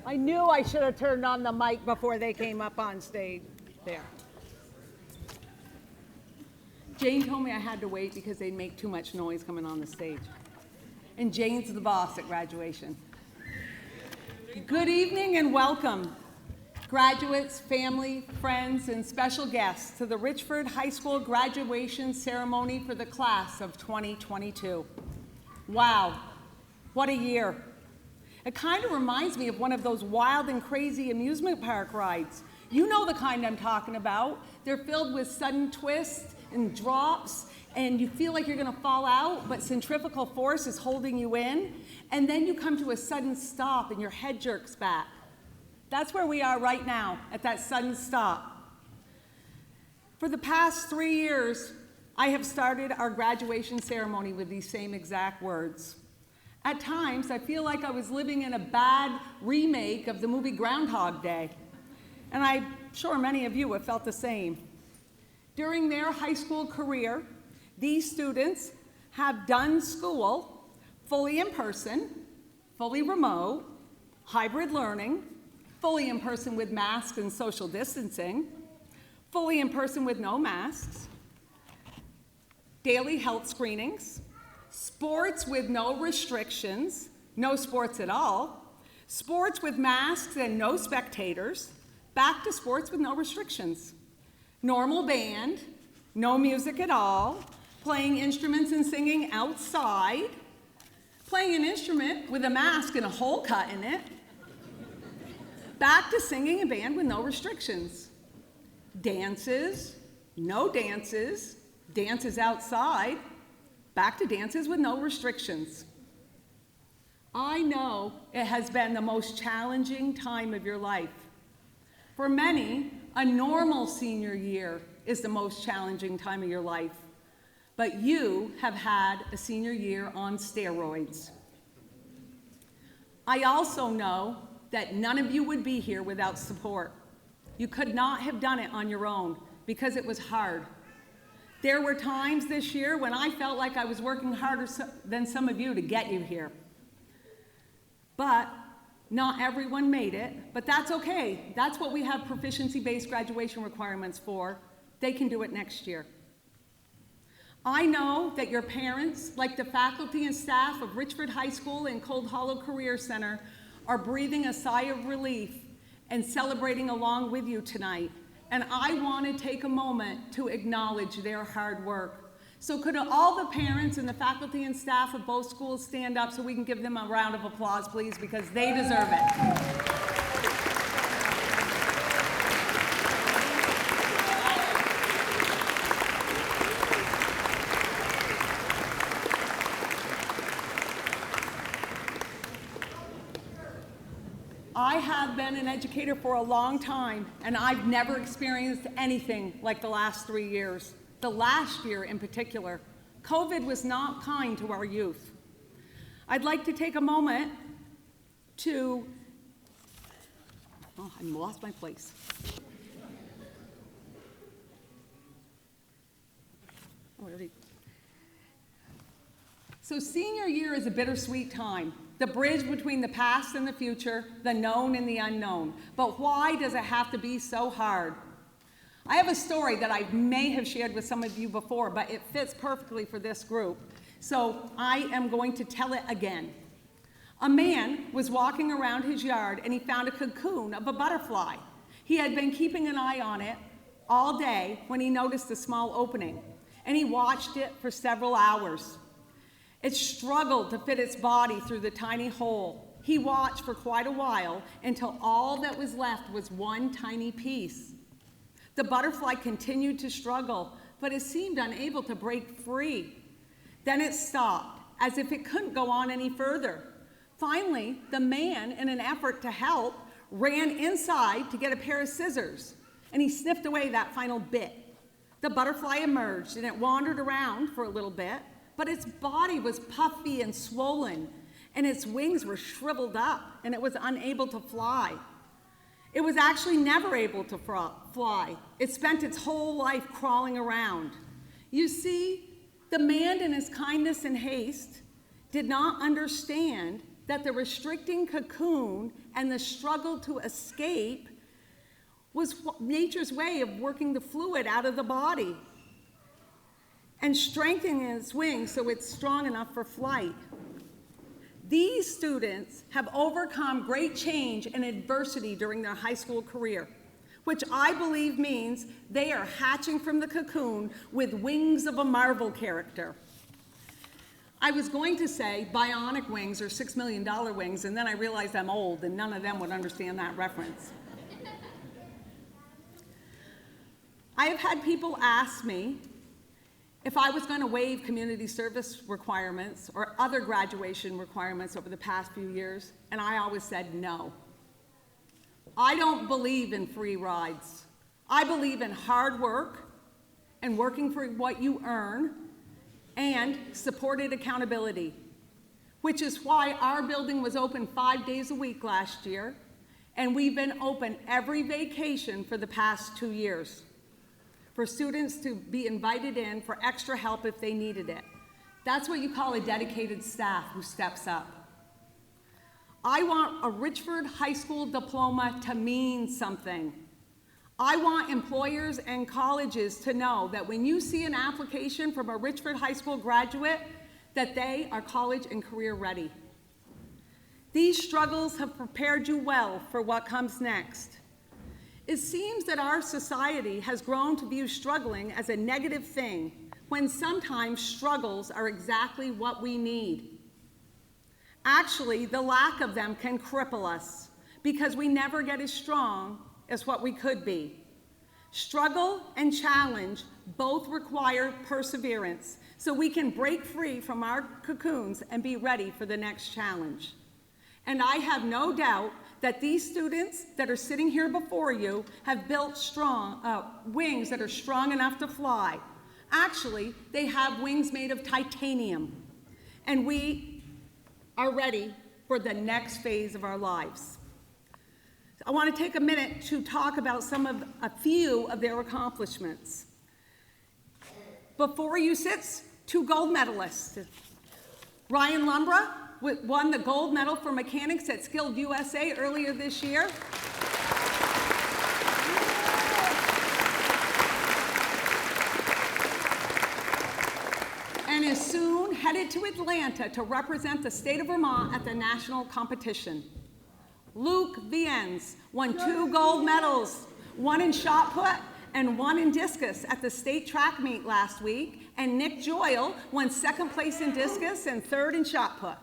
I knew I should have turned on the mic before they came up on stage. There. Jane told me I had to wait because they'd make too much noise coming on the stage. And Jane's the boss at graduation. Good evening and welcome, graduates, family, friends, and special guests to the Richford High School graduation ceremony for the class of 2022. Wow, what a year. It kind of reminds me of one of those wild and crazy amusement park rides. You know the kind I'm talking about. They're filled with sudden twists and drops, and you feel like you're gonna fall out, but centrifugal force is holding you in, and then you come to a sudden stop and your head jerks back. That's where we are right now, at that sudden stop. For the past 3 years, I have started our graduation ceremony with these same exact words. At times, I feel like I was living in a bad remake of the movie Groundhog Day, and I'm sure many of you have felt the same. During their high school career, these students have done school fully in person, fully remote, hybrid learning, fully in person with masks and social distancing, fully in person with no masks, daily health screenings, sports with no restrictions, no sports at all, sports with masks and no spectators, back to sports with no restrictions, normal band, no music at all, playing instruments and singing outside, playing an instrument with a mask and a hole cut in it, back to singing and band with no restrictions, dances, no dances, dances outside, back to dances with no restrictions. I know it has been the most challenging time of your life. For many, a normal senior year is the most challenging time of your life, but you have had a senior year on steroids. I also know that none of you would be here without support. You could not have done it on your own because it was hard. There were times this year when I felt like I was working harder than some of you to get you here. But not everyone made it, but that's okay. That's what we have proficiency-based graduation requirements for. They can do it next year. I know that your parents, like the faculty and staff of Richford High School and Cold Hollow Career Center, are breathing a sigh of relief and celebrating along with you tonight. And I want to take a moment to acknowledge their hard work. So could all the parents and the faculty and staff of both schools stand up so we can give them a round of applause, please, because they deserve it. I have been an educator for a long time, and I've never experienced anything like the last 3 years. The last year in particular, COVID was not kind to our youth. I'd like to take a moment to, I lost my place. So senior year is a bittersweet time. The bridge between the past and the future, the known and the unknown. But why does it have to be so hard? I have a story that I may have shared with some of you before, but it fits perfectly for this group. So I am going to tell it again. A man was walking around his yard and he found a cocoon of a butterfly. He had been keeping an eye on it all day when he noticed a small opening, and he watched it for several hours. It struggled to fit its body through the tiny hole. He watched for quite a while until all that was left was one tiny piece. The butterfly continued to struggle, but it seemed unable to break free. Then it stopped, as if it couldn't go on any further. Finally, the man, in an effort to help, ran inside to get a pair of scissors, and he snipped away that final bit. The butterfly emerged, and it wandered around for a little bit, but its body was puffy and swollen, and its wings were shriveled up, and it was unable to fly. It was actually never able to fly. It spent its whole life crawling around. You see, the man in his kindness and haste did not understand that the restricting cocoon and the struggle to escape was nature's way of working the fluid out of the body and strengthening its wings so it's strong enough for flight. These students have overcome great change and adversity during their high school career, which I believe means they are hatching from the cocoon with wings of a Marvel character. I was going to say bionic wings or $6 million wings, and then I realized I'm old and none of them would understand that reference. I have had people ask me if I was going to waive community service requirements or other graduation requirements over the past few years, and I always said no. I don't believe in free rides. I believe in hard work and working for what you earn and supported accountability, which is why our building was open 5 days a week last year, and we've been open every vacation for the past 2 years for students to be invited in for extra help if they needed it. That's what you call a dedicated staff who steps up. I want a Richford High School diploma to mean something. I want employers and colleges to know that when you see an application from a Richford High School graduate, that they are college and career ready. These struggles have prepared you well for what comes next. It seems that our society has grown to view struggling as a negative thing, when sometimes struggles are exactly what we need. Actually, the lack of them can cripple us because we never get as strong as what we could be. Struggle and challenge both require perseverance so we can break free from our cocoons and be ready for the next challenge. And I have no doubt that these students that are sitting here before you have built strong wings that are strong enough to fly. Actually, they have wings made of titanium, and we are ready for the next phase of our lives. I want to take a minute to talk about a few of their accomplishments. Before you sits 2 gold medalists. Ryan Lumbra won the gold medal for mechanics at Skilled USA earlier this year. And is soon headed to Atlanta to represent the state of Vermont at the national competition. Luke Viennes won 2 gold medals, 1 in shot put and 1 in discus at the state track meet last week, and Nick Joyle won 2nd place in discus and 3rd in shot put.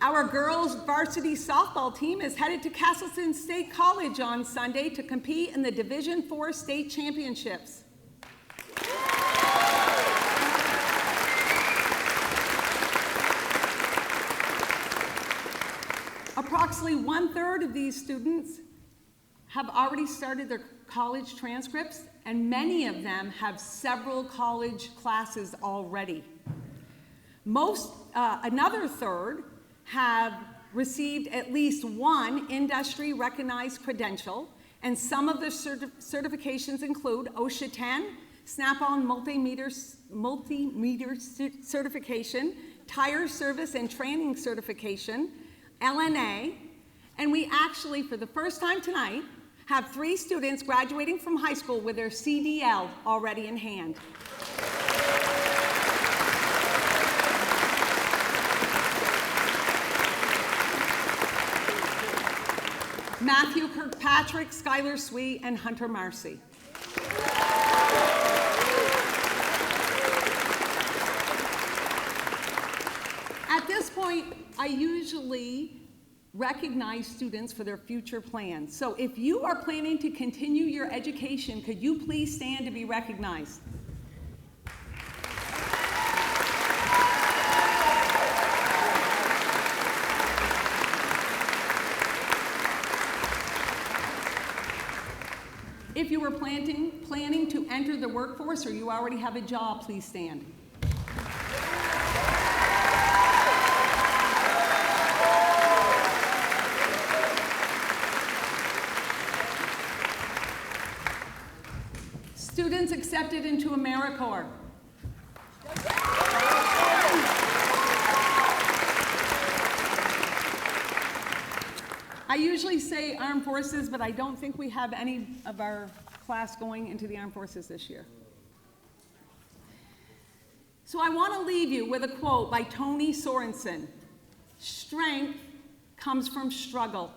Our girls' varsity softball team is headed to Castleton State College on Sunday to compete in the Division IV state championships. Approximately 1/3 of these students have already started their college transcripts, and many of them have several college classes already. Another third have received at least 1 industry-recognized credential, and some of the certifications include OSHA 10, Snap-on multimeter certification, tire service and training certification, LNA, and we actually, for the first time tonight, have 3 students graduating from high school with their CDL already in hand. Matthew Kirkpatrick, Skylar Sweet, and Hunter Marcy. At this point, I usually recognize students for their future plans. So if you are planning to continue your education, could you please stand to be recognized? If you were planning to enter the workforce or you already have a job, please stand. Students accepted into AmeriCorps. I usually say Armed Forces, but I don't think we have any of our class going into the Armed Forces this year. So I want to leave you with a quote by Tony Sorensen. Strength comes from struggle.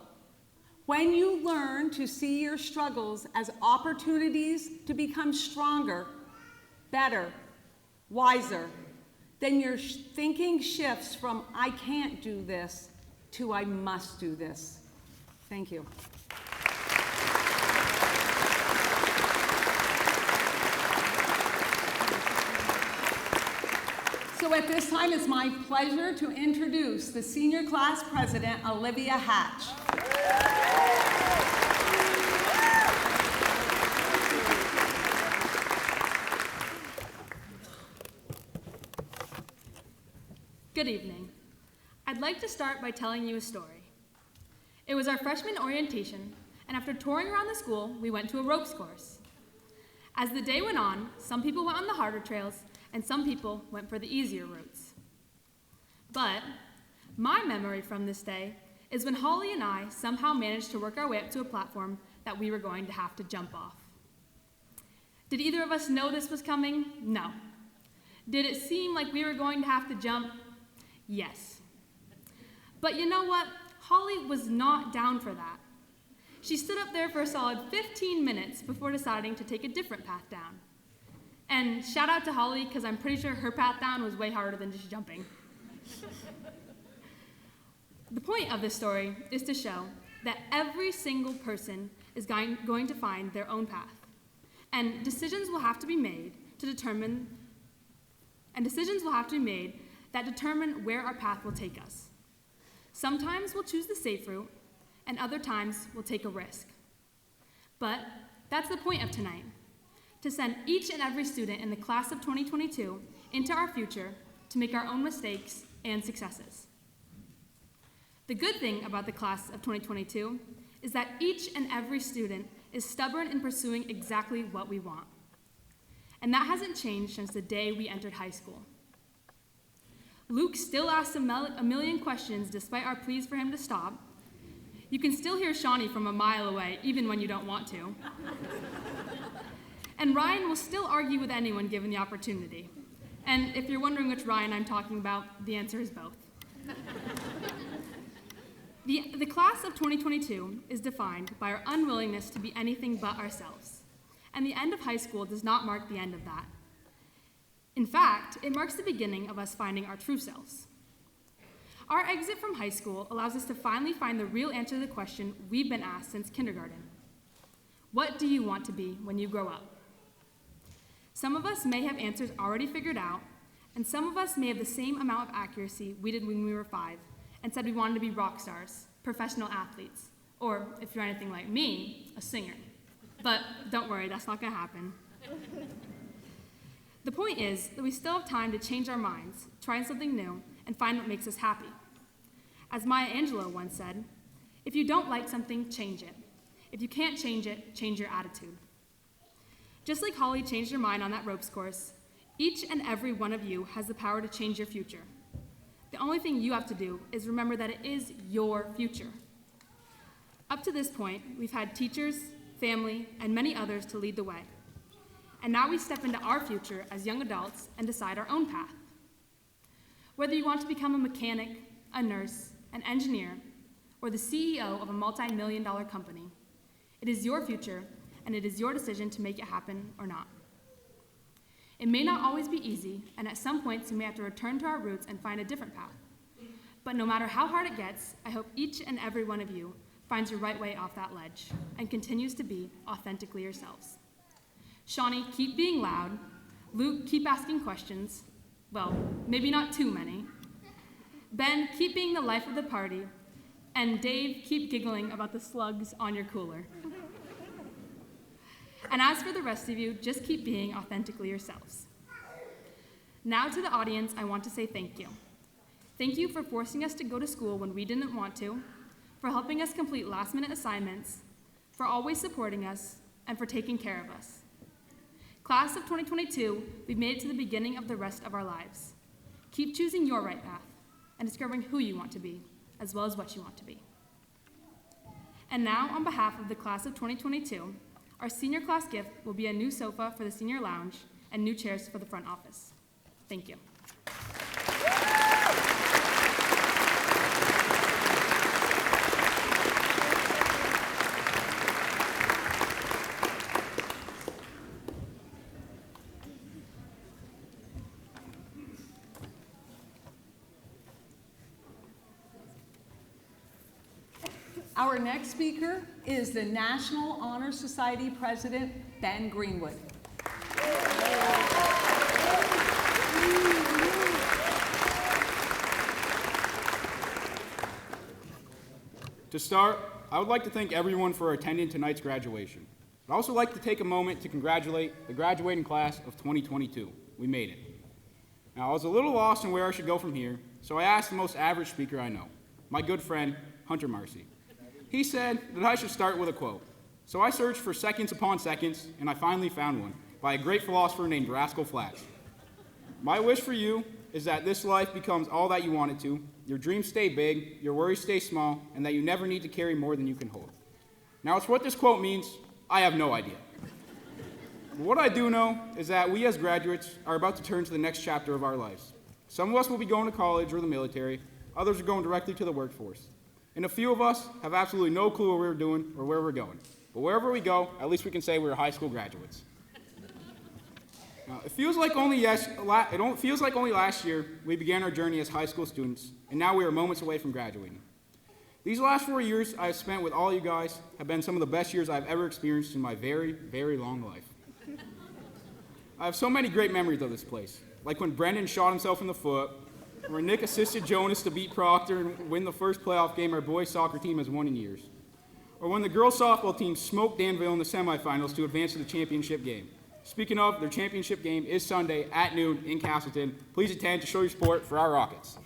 When you learn to see your struggles as opportunities to become stronger, better, wiser, then your thinking shifts from I can't do this to I must do this. Thank you. So at this time, it's my pleasure to introduce the senior class president, Olivia Hatch. Good evening. I'd like to start by telling you a story. It was our freshman orientation, and after touring around the school, we went to a ropes course. As the day went on, some people went on the harder trails, and some people went for the easier routes. But my memory from this day is when Holly and I somehow managed to work our way up to a platform that we were going to have to jump off. Did either of us know this was coming? No. Did it seem like we were going to have to jump? Yes. But you know what? Holly was not down for that. She stood up there for a solid 15 minutes before deciding to take a different path down. And shout out to Holly, because I'm pretty sure her path down was way harder than just jumping. The point of this story is to show that every single person is going to find their own path. And decisions will have to be made that determine where our path will take us. Sometimes we'll choose the safe route, and other times we'll take a risk. But that's the point of tonight, to send each and every student in the class of 2022 into our future to make our own mistakes and successes. The good thing about the class of 2022 is that each and every student is stubborn in pursuing exactly what we want. And that hasn't changed since the day we entered high school. Luke still asks a million questions despite our pleas for him to stop. You can still hear Shawnee from a mile away, even when you don't want to. And Ryan will still argue with anyone given the opportunity. And if you're wondering which Ryan I'm talking about, the answer is both. The class of 2022 is defined by our unwillingness to be anything but ourselves. And the end of high school does not mark the end of that. In fact, it marks the beginning of us finding our true selves. Our exit from high school allows us to finally find the real answer to the question we've been asked since kindergarten. What do you want to be when you grow up? Some of us may have answers already figured out, and some of us may have the same amount of accuracy we did when we were 5 and said we wanted to be rock stars, professional athletes, or, if you're anything like me, a singer. But don't worry, that's not gonna happen. The point is that we still have time to change our minds, try something new, and find what makes us happy. As Maya Angelou once said, if you don't like something, change it. If you can't change it, change your attitude. Just like Holly changed her mind on that ropes course, each and every one of you has the power to change your future. The only thing you have to do is remember that it is your future. Up to this point, we've had teachers, family, and many others to lead the way. And now we step into our future as young adults and decide our own path. Whether you want to become a mechanic, a nurse, an engineer, or the CEO of a multi-million-dollar company, it is your future, and it is your decision to make it happen or not. It may not always be easy, and at some points we may have to return to our roots and find a different path. But no matter how hard it gets, I hope each and every one of you finds your right way off that ledge and continues to be authentically yourselves. Shawnee, keep being loud. Luke, keep asking questions. Well, maybe not too many. Ben, keep being the life of the party. And Dave, keep giggling about the slugs on your cooler. And as for the rest of you, just keep being authentically yourselves. Now to the audience, I want to say thank you. Thank you for forcing us to go to school when we didn't want to, for helping us complete last-minute assignments, for always supporting us, and for taking care of us. Class of 2022, we've made it to the beginning of the rest of our lives. Keep choosing your right path and discovering who you want to be, as well as what you want to be. And now, on behalf of the class of 2022, our senior class gift will be a new sofa for the senior lounge and new chairs for the front office. Thank you. Our next speaker is the National Honor Society President, Ben Greenwood. To start, I would like to thank everyone for attending tonight's graduation. I'd also like to take a moment to congratulate the graduating class of 2022. We made it. Now, I was a little lost in where I should go from here, so I asked the most average speaker I know, my good friend, Hunter Marcy. He said that I should start with a quote. So I searched for seconds upon seconds, and I finally found one by a great philosopher named Rascal Flatts. My wish for you is that this life becomes all that you want it to, your dreams stay big, your worries stay small, and that you never need to carry more than you can hold. Now, as what this quote means, I have no idea. But what I do know is that we as graduates are about to turn to the next chapter of our lives. Some of us will be going to college or the military, others are going directly to the workforce. And a few of us have absolutely no clue what we're doing or where we're going. But wherever we go, at least we can say we're high school graduates. Now, it feels like only last year we began our journey as high school students, and now we are moments away from graduating. These last 4 years I have spent with all you guys have been some of the best years I've ever experienced in my very, very long life. I have so many great memories of this place, like when Brendan shot himself in the foot, where Nick assisted Jonas to beat Proctor and win the first playoff game our boys soccer team has won in years. Or when the girls softball team smoked Danville in the semifinals to advance to the championship game. Speaking of, their championship game is Sunday at noon in Castleton. Please attend to show your support for our Rockets.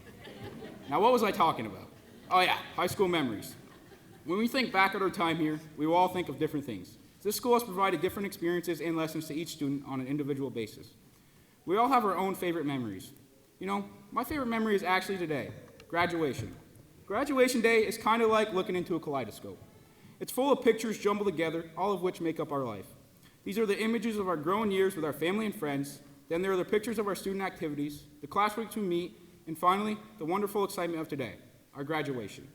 Now, what was I talking about? Oh yeah, high school memories. When we think back at our time here, we will all think of different things. This school has provided different experiences and lessons to each student on an individual basis. We all have our own favorite memories. You know, my favorite memory is actually today, graduation. Graduation day is kind of like looking into a kaleidoscope. It's full of pictures jumbled together, all of which make up our life. These are the images of our growing years with our family and friends. Then there are the pictures of our student activities, the classmates we meet, and finally, the wonderful excitement of today, our graduation.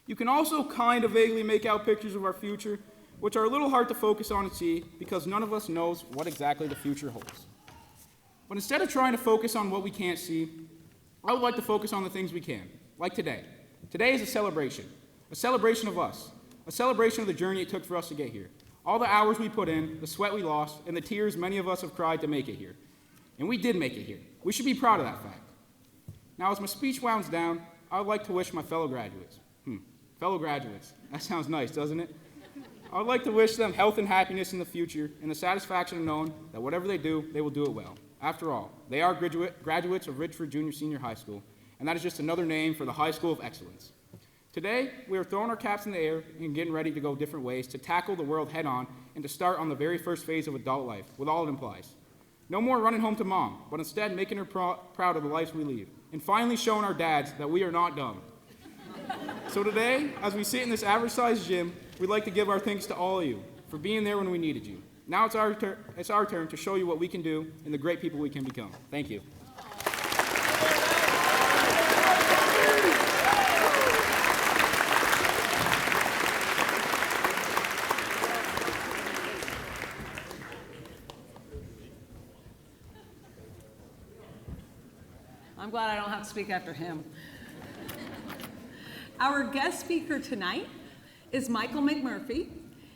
You can also kind of vaguely make out pictures of our future, which are a little hard to focus on and see because none of us knows what exactly the future holds. But instead of trying to focus on what we can't see, I would like to focus on the things we can, like today. Today is a celebration of us, a celebration of the journey it took for us to get here. All the hours we put in, the sweat we lost, and the tears many of us have cried to make it here. And we did make it here. We should be proud of that fact. Now, as my speech winds down, I would like to wish my fellow graduates. Fellow graduates, that sounds nice, doesn't it? I would like to wish them health and happiness in the future and the satisfaction of knowing that whatever they do, they will do it well. After all, they are graduates of Richford Junior Senior High School, and that is just another name for the High School of Excellence. Today, we are throwing our caps in the air and getting ready to go different ways to tackle the world head-on and to start on the very first phase of adult life, with all it implies. No more running home to mom, but instead making her proud of the lives we lead, and finally showing our dads that we are not dumb. So today, as we sit in this average-sized gym, we'd like to give our thanks to all of you for being there when we needed you. Now it's our turn to show you what we can do and the great people we can become. Thank you. I'm glad I don't have to speak after him. Our guest speaker tonight is Michael Mcmurphy.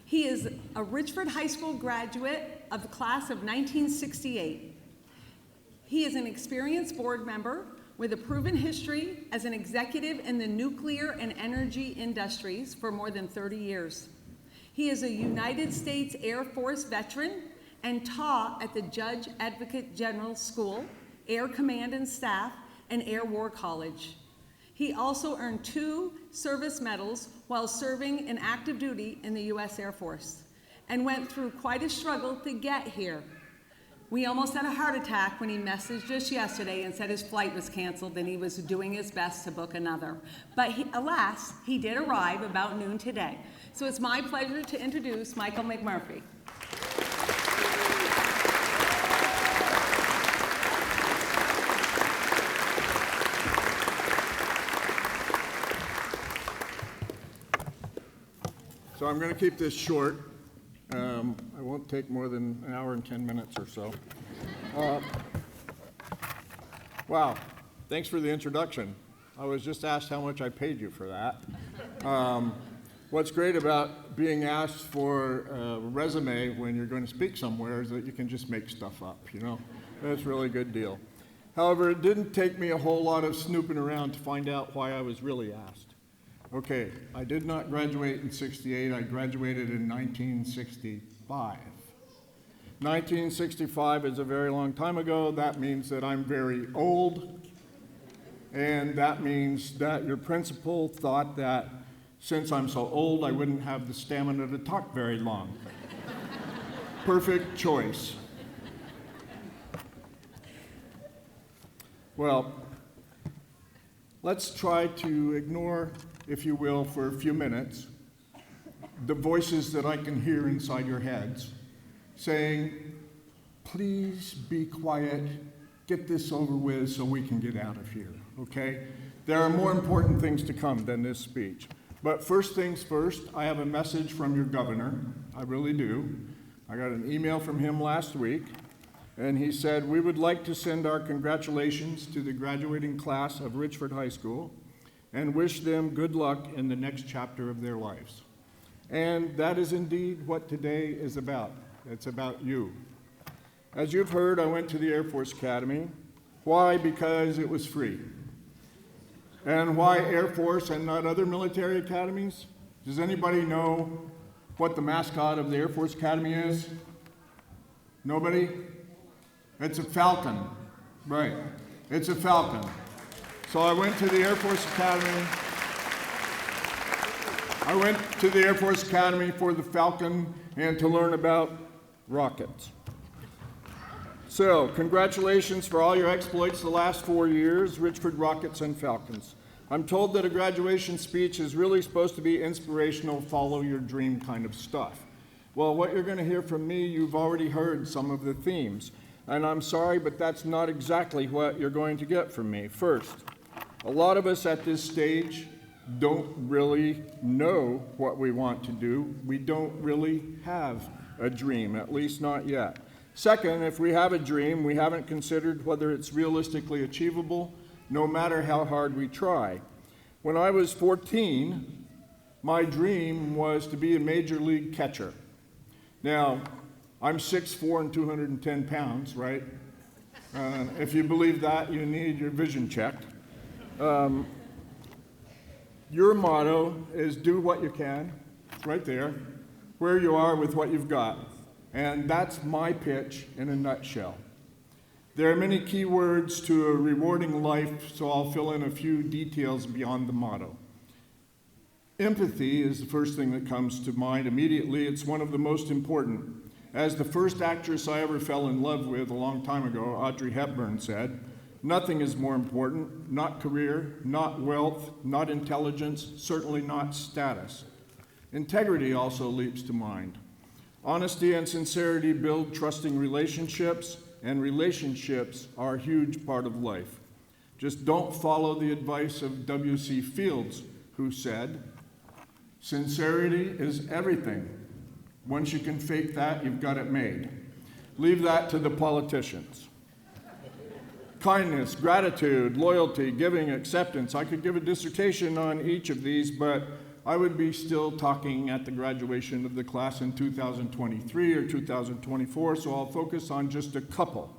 He is a Richford High School graduate of the class of 1968. He is an experienced board member with a proven history as an executive in the nuclear and energy industries for more than 30 years. He is a United States Air Force veteran and taught at the Judge Advocate General School, Air Command and Staff, and Air War College. He also earned 2 service medals while serving in active duty in the U.S. Air Force and went through quite a struggle to get here. We almost had a heart attack when he messaged us yesterday and said his flight was canceled and he was doing his best to book another. But alas, he did arrive about noon today. So it's my pleasure to introduce Michael Mcmurphy. So I'm going to keep this short. I won't take more than an hour and 10 minutes or so. Wow, thanks for the introduction. I was just asked how much I paid you for that. What's great about being asked for a resume when you're going to speak somewhere is that you can just make stuff up, you know? That's a really good deal. However, it didn't take me a whole lot of snooping around to find out why I was really asked. Okay, I did not graduate in '68, I graduated in 1965. 1965 is a very long time ago. That means that I'm very old, and that means that your principal thought that since I'm so old, I wouldn't have the stamina to talk very long. Perfect choice. Well, let's try to ignore, if you will, for a few minutes, the voices that I can hear inside your heads saying, please be quiet, get this over with so we can get out of here, okay? There are more important things to come than this speech. But first things first, I have a message from your governor. I really do. I got an email from him last week, and he said, we would like to send our congratulations to the graduating class of Richford High School and wish them good luck in the next chapter of their lives. And that is indeed what today is about. It's about you. As you've heard, I went to the Air Force Academy. Why? Because it was free. And why Air Force and not other military academies? Does anybody know what the mascot of the Air Force Academy is? Nobody? It's a falcon. Right. It's a falcon. So I went to the Air Force Academy. I went to the Air Force Academy for the Falcon and to learn about rockets. So, congratulations for all your exploits the last 4 years, Richford Rockets and Falcons. I'm told that a graduation speech is really supposed to be inspirational, follow your dream kind of stuff. Well, what you're going to hear from me, you've already heard some of the themes. And I'm sorry, but that's not exactly what you're going to get from me. First, a lot of us at this stage don't really know what we want to do. We don't really have a dream, at least not yet. Second, if we have a dream, we haven't considered whether it's realistically achievable, no matter how hard we try. When I was 14, my dream was to be a major league catcher. Now, I'm 6'4" and 210 pounds, right? If you believe that, you need your vision checked. Your motto is do what you can, right there, where you are with what you've got. And that's my pitch in a nutshell. There are many key words to a rewarding life, so I'll fill in a few details beyond the motto. Empathy is the first thing that comes to mind immediately. It's one of the most important. As the first actress I ever fell in love with a long time ago, Audrey Hepburn, said, nothing is more important, not career, not wealth, not intelligence, certainly not status. Integrity also leaps to mind. Honesty and sincerity build trusting relationships, and relationships are a huge part of life. Just don't follow the advice of W.C. Fields, who said, sincerity is everything. Once you can fake that, you've got it made. Leave that to the politicians. Kindness, gratitude, loyalty, giving, acceptance. I could give a dissertation on each of these, but I would be still talking at the graduation of the class in 2023 or 2024, so I'll focus on just a couple.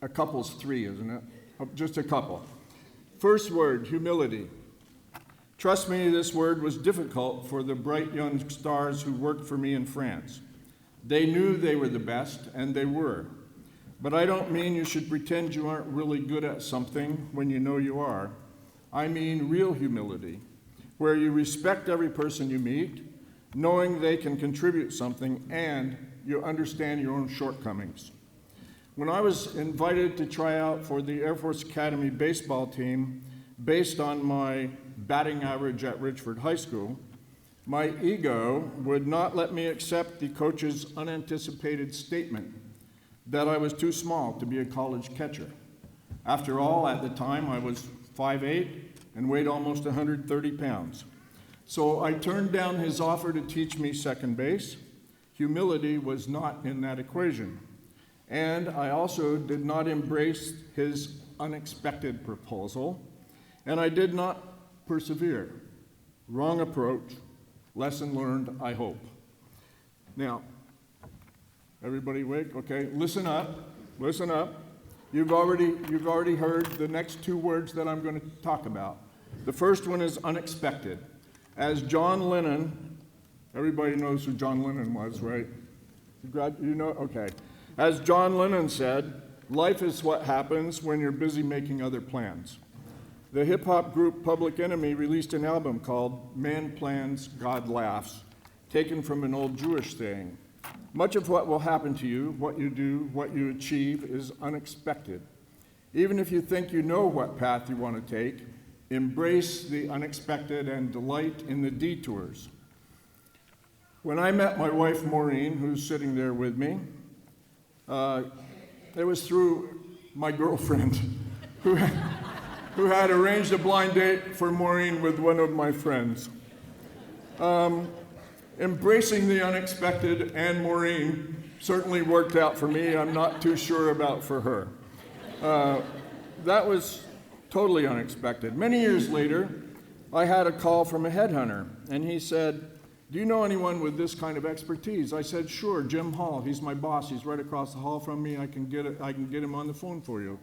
A couple's three, isn't it? Just a couple. First word, humility. Trust me, this word was difficult for the bright young stars who worked for me in France. They knew they were the best, and they were. But I don't mean you should pretend you aren't really good at something when you know you are. I mean real humility, where you respect every person you meet, knowing they can contribute something, and you understand your own shortcomings. When I was invited to try out for the Air Force Academy baseball team based on my batting average at Richford High School, my ego would not let me accept the coach's unanticipated statement that I was too small to be a college catcher. After all, at the time, I was 5'8" and weighed almost 130 pounds. So I turned down his offer to teach me second base. Humility was not in that equation. And I also did not embrace his unexpected proposal, and I did not persevere. Wrong approach. Lesson learned, I hope. Now, everybody awake? Okay, listen up. Listen up. You've already heard the next two words that I'm going to talk about. The first one is unexpected. As John Lennon, everybody knows who John Lennon was, right? You know? Okay. As John Lennon said, life is what happens when you're busy making other plans. The hip-hop group Public Enemy released an album called Man Plans, God Laughs, taken from an old Jewish saying. Much of what will happen to you, what you do, what you achieve is unexpected. Even if you think you know what path you want to take, embrace the unexpected and delight in the detours. When I met my wife Maureen, who's sitting there with me, it was through my girlfriend who had arranged a blind date for Maureen with one of my friends. Embracing the unexpected and Maureen certainly worked out for me. I'm not too sure about for her. That was totally unexpected. Many years later, I had a call from a headhunter, and he said, "Do you know anyone with this kind of expertise?" I said, "Sure, Jim Hall. He's my boss. He's right across the hall from me. I can get him on the phone for you."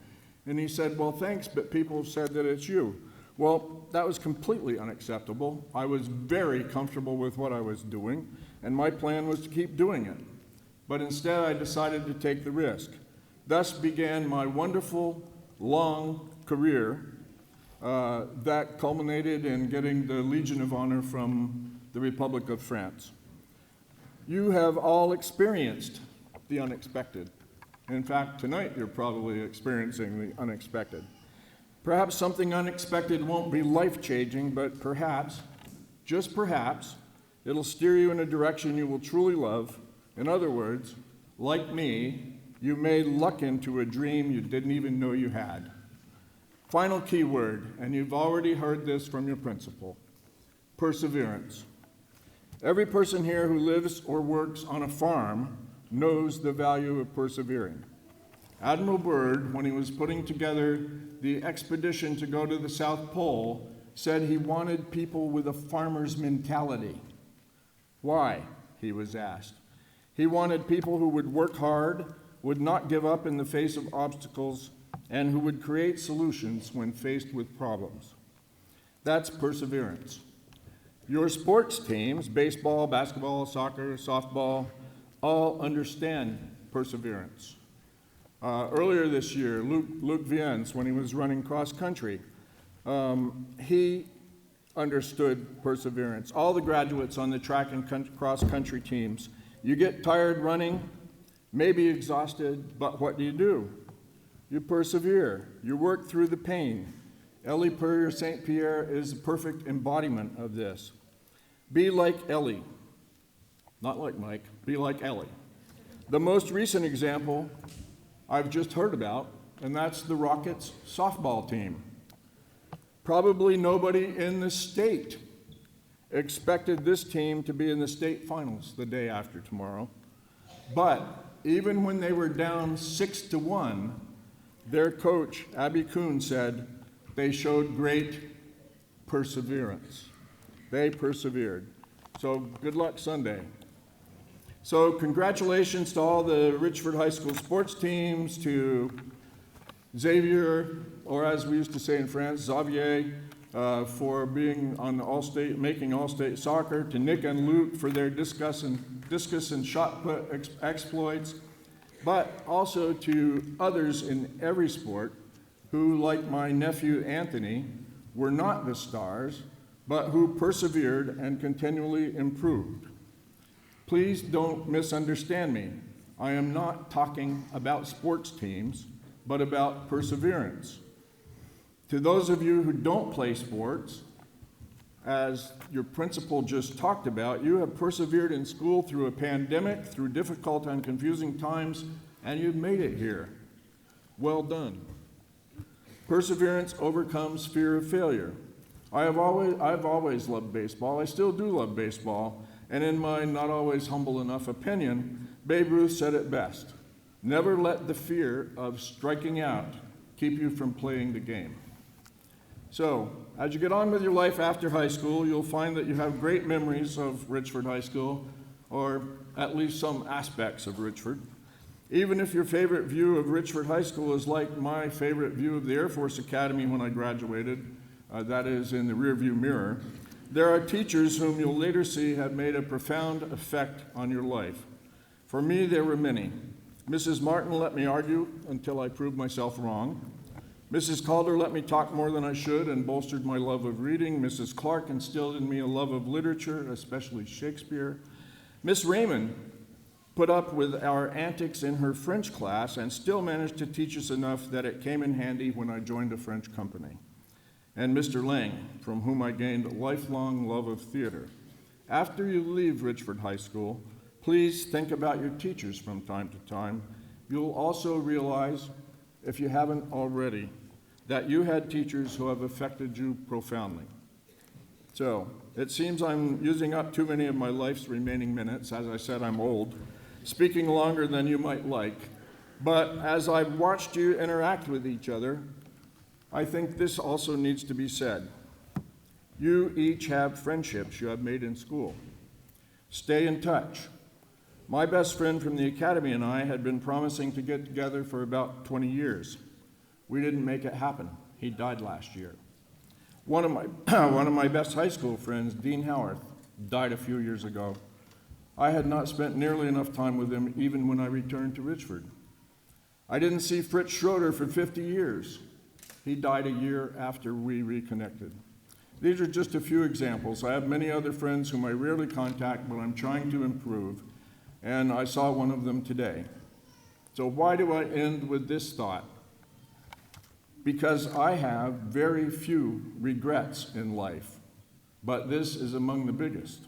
And he said, "Well, thanks, but people have said that it's you." Well, that was completely unacceptable. I was very comfortable with what I was doing, and my plan was to keep doing it. But instead, I decided to take the risk. Thus began my wonderful, long career that culminated in getting the Legion of Honor from the Republic of France. You have all experienced the unexpected. In fact, tonight you're probably experiencing the unexpected. Perhaps something unexpected won't be life-changing, but perhaps, just perhaps, it'll steer you in a direction you will truly love. In other words, like me, you may luck into a dream you didn't even know you had. Final key word, and you've already heard this from your principal: perseverance. Every person here who lives or works on a farm knows the value of persevering. Admiral Byrd, when he was putting together the expedition to go to the South Pole, said he wanted people with a farmer's mentality. Why? He was asked. He wanted people who would work hard, would not give up in the face of obstacles, and who would create solutions when faced with problems. That's perseverance. Your sports teams, baseball, basketball, soccer, softball, all understand perseverance. Earlier this year, Luke Viens, when he was running cross country, he understood perseverance. All the graduates on the track and cross country teams, you get tired running, maybe exhausted, but what do? You persevere. You work through the pain. Ellie Purrier St. Pierre is the perfect embodiment of this. Be like Ellie. Not like Mike. Be like Ellie. The most recent example I've just heard about, and that's the Rockets softball team. Probably nobody in the state expected this team to be in the state finals the day after tomorrow. But even when they were down 6-1, their coach, Abby Kuhn, said they showed great perseverance. They persevered. So good luck Sunday. So congratulations to all the Richford High School sports teams, to Xavier, or as we used to say in France, Xavier, for being on the all-state, making all-state soccer, to Nick and Luke for their discus and shot put exploits, but also to others in every sport who, like my nephew Anthony, were not the stars, but who persevered and continually improved. Please don't misunderstand me. I am not talking about sports teams, but about perseverance. To those of you who don't play sports, as your principal just talked about, you have persevered in school through a pandemic, through difficult and confusing times, and you've made it here. Well done. Perseverance overcomes fear of failure. I've always loved baseball. I still do love baseball. And in my not always humble enough opinion, Babe Ruth said it best. Never let the fear of striking out keep you from playing the game. So, as you get on with your life after high school, you'll find that you have great memories of Richford High School, or at least some aspects of Richford. Even if your favorite view of Richford High School is like my favorite view of the Air Force Academy when I graduated, that is in the rearview mirror, there are teachers whom you'll later see have made a profound effect on your life. For me, there were many. Mrs. Martin let me argue until I proved myself wrong. Mrs. Calder let me talk more than I should and bolstered my love of reading. Mrs. Clark instilled in me a love of literature, especially Shakespeare. Miss Raymond put up with our antics in her French class and still managed to teach us enough that it came in handy when I joined a French company. And Mr. Lang, from whom I gained a lifelong love of theater. After you leave Richford High School, please think about your teachers from time to time. You'll also realize, if you haven't already, that you had teachers who have affected you profoundly. So, it seems I'm using up too many of my life's remaining minutes. As I said, I'm old, speaking longer than you might like. But as I've watched you interact with each other, I think this also needs to be said. You each have friendships you have made in school. Stay in touch. My best friend from the academy and I had been promising to get together for about 20 years. We didn't make it happen. He died last year. One of my best high school friends, Dean Howarth, died a few years ago. I had not spent nearly enough time with him even when I returned to Richford. I didn't see Fritz Schroeder for 50 years. He died a year after we reconnected. These are just a few examples. I have many other friends whom I rarely contact, but I'm trying to improve, and I saw one of them today. So why do I end with this thought? Because I have very few regrets in life, but this is among the biggest.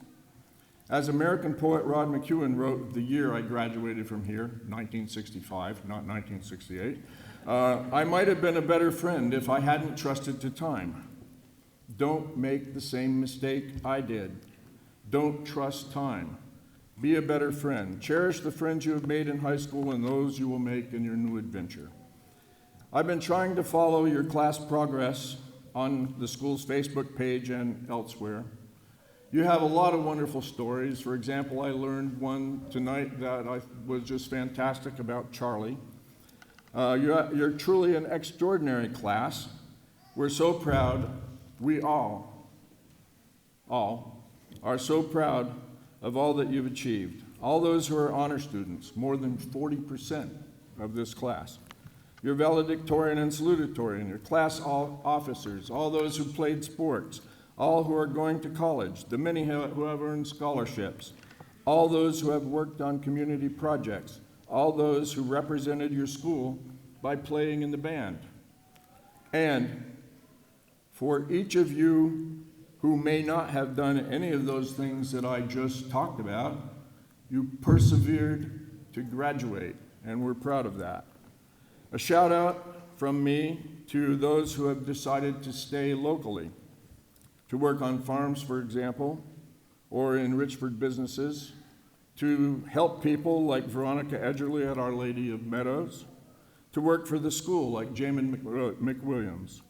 As American poet Rod McEwen wrote the year I graduated from here, 1965, not 1968, I might have been a better friend if I hadn't trusted to time. Don't make the same mistake I did. Don't trust time. Be a better friend. Cherish the friends you have made in high school and those you will make in your new adventure. I've been trying to follow your class progress on the school's Facebook page and elsewhere. You have a lot of wonderful stories. For example, I learned one tonight that was just fantastic about Charlie. You're truly an extraordinary class. We're so proud. We all are so proud of all that you've achieved. All those who are honor students, more than 40% of this class. Your valedictorian and salutatorian, your class officers, all those who played sports, all who are going to college, the many who have earned scholarships, all those who have worked on community projects, all those who represented your school by playing in the band. And for each of you who may not have done any of those things that I just talked about, you persevered to graduate, and we're proud of that. A shout out from me to those who have decided to stay locally, to work on farms, for example, or in Richford businesses, to help people like Veronica Edgerly at Our Lady of Meadows, to work for the school like Jamin McWilliams.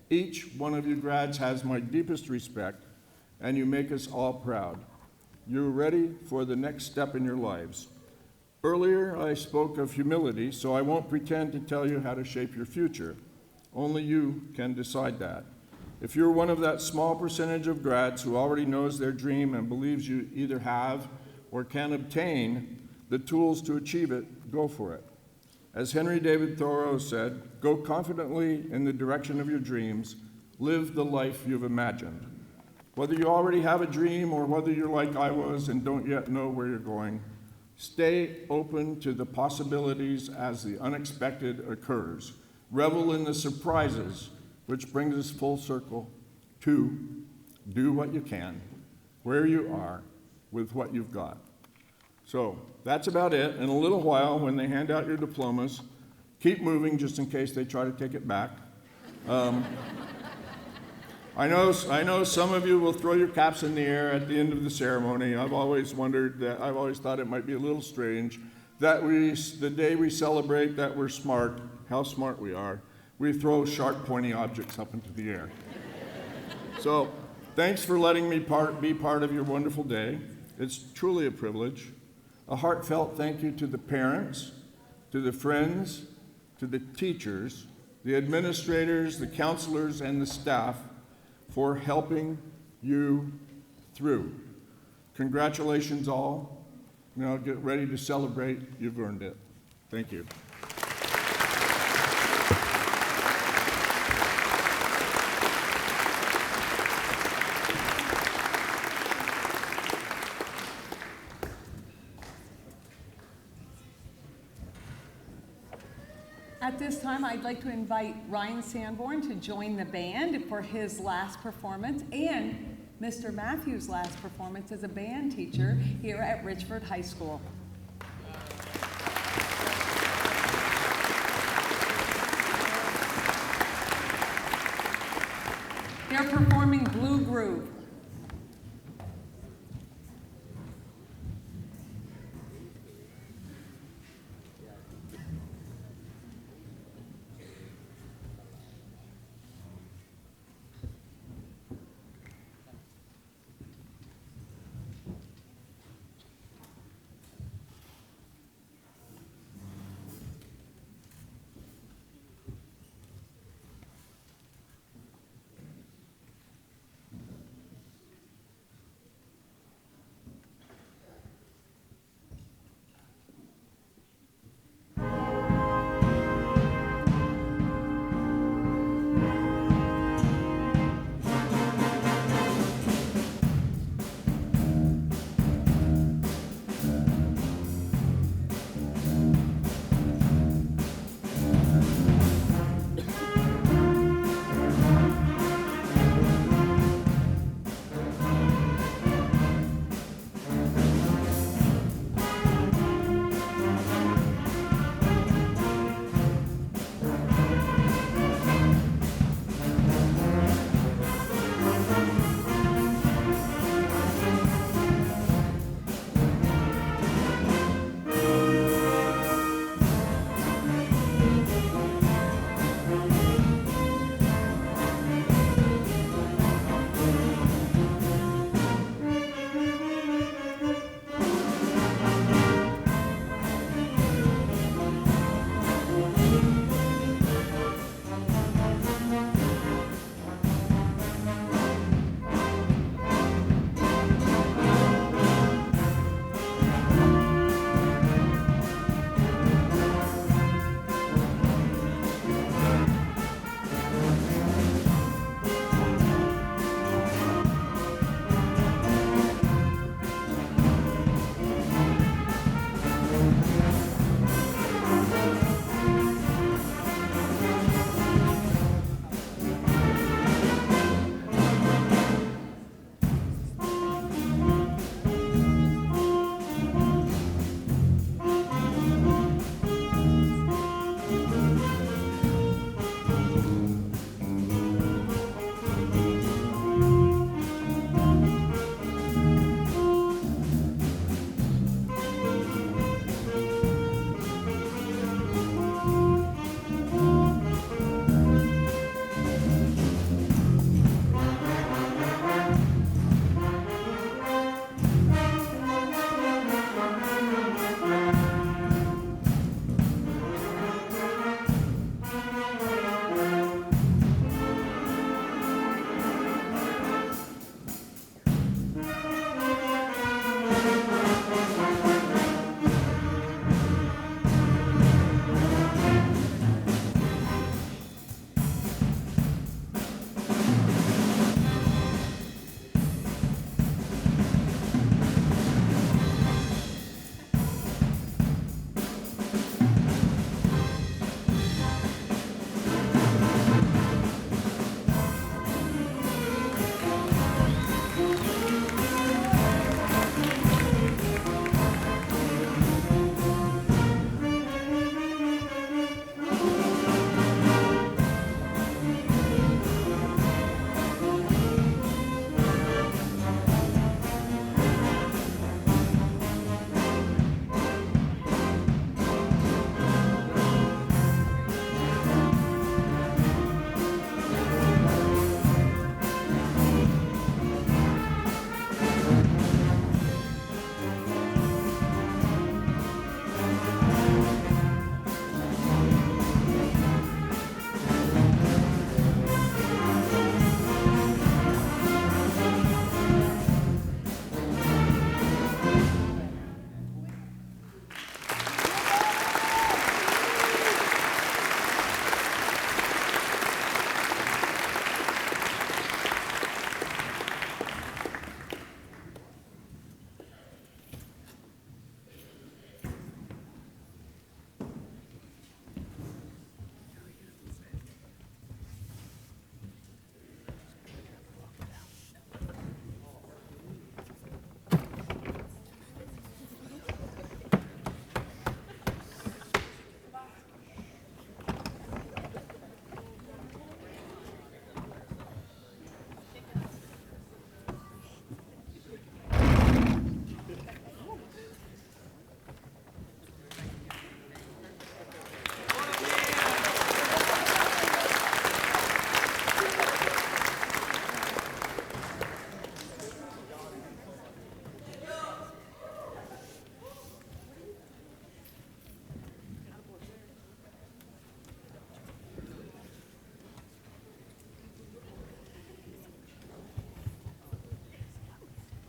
Each one of you grads has my deepest respect, and you make us all proud. You're ready for the next step in your lives. Earlier, I spoke of humility, so I won't pretend to tell you how to shape your future. Only you can decide that. If you're one of that small percentage of grads who already knows their dream and believes you either have or can obtain the tools to achieve it, go for it. As Henry David Thoreau said, go confidently in the direction of your dreams, live the life you've imagined. Whether you already have a dream or whether you're like I was and don't yet know where you're going, Stay open to the possibilities as the unexpected occurs. Revel in the surprises, which brings us full circle to do what you can, where you are, with what you've got. So that's about it. In a little while, when they hand out your diplomas, keep moving just in case they try to take it back. I know some of you will throw your caps in the air at the end of the ceremony. I've always thought it might be a little strange that the day we celebrate that we're smart, how smart we are, we throw sharp, pointy objects up into the air. So, thanks for letting me be part of your wonderful day. It's truly a privilege. A heartfelt thank you to the parents, to the friends, to the teachers, the administrators, the counselors, and the staff for helping you through. Congratulations all. Now get ready to celebrate. You've earned it. Thank you. At this time, I'd like to invite Ryan Sanborn to join the band for his last performance and Mr. Matthews' last performance as a band teacher here at Richford High School. They're performing Blue Groove.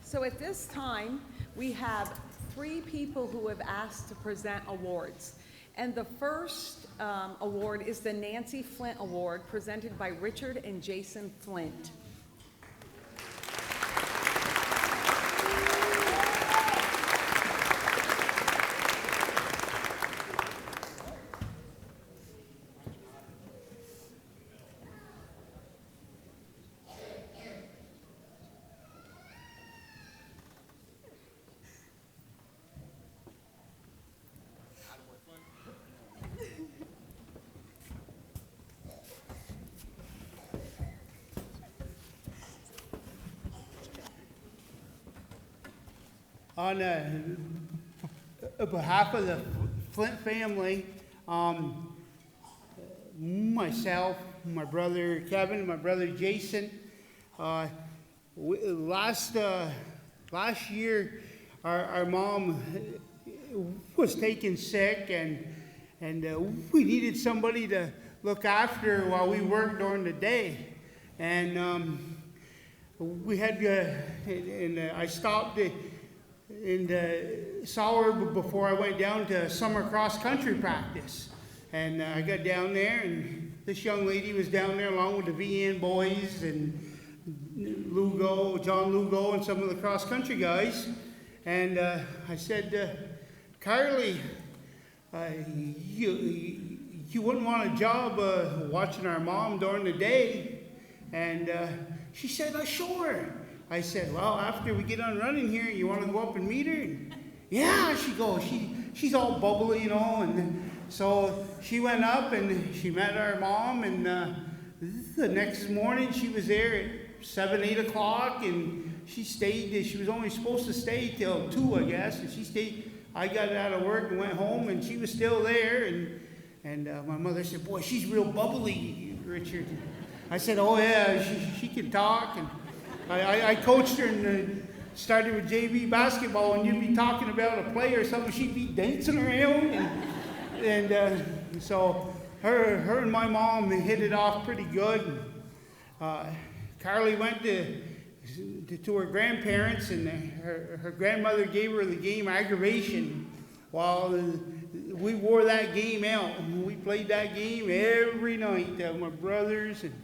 So at this time, we have 3 people who have asked to present awards. And the first award is the Nancy Flint Award, presented by Richard and Jason Flint. On behalf of the Flint family, myself, my brother Kevin, my brother Jason, last year our mom was taken sick, and we needed somebody to look after her while we worked during the day, and we had I stopped and saw her before I went down to summer cross-country practice. And I got down there, and this young lady was down there along with the VN boys and John Lugo, and some of the cross-country guys. And I said, Carly, you wouldn't want a job watching our mom during the day? And she said, sure. I said, well, after we get done running here, you want to go up and meet her? And, yeah, she goes. She's all bubbly, you know. And so she went up and she met our mom. And the next morning she was there at 7, 8 o'clock. And she stayed. She was only supposed to stay till 2, I guess. And she stayed. I got out of work and went home, and she was still there. And my mother said, boy, she's real bubbly, Richard. I said, oh, yeah, she can talk. And I coached her and started with JV basketball, and you'd be talking about a play or something, she'd be dancing around. And so her and my mom hit it off pretty good. Carly went to her grandparents, and her grandmother gave her the game Aggravation while we wore that game out. We played that game every night. My brothers and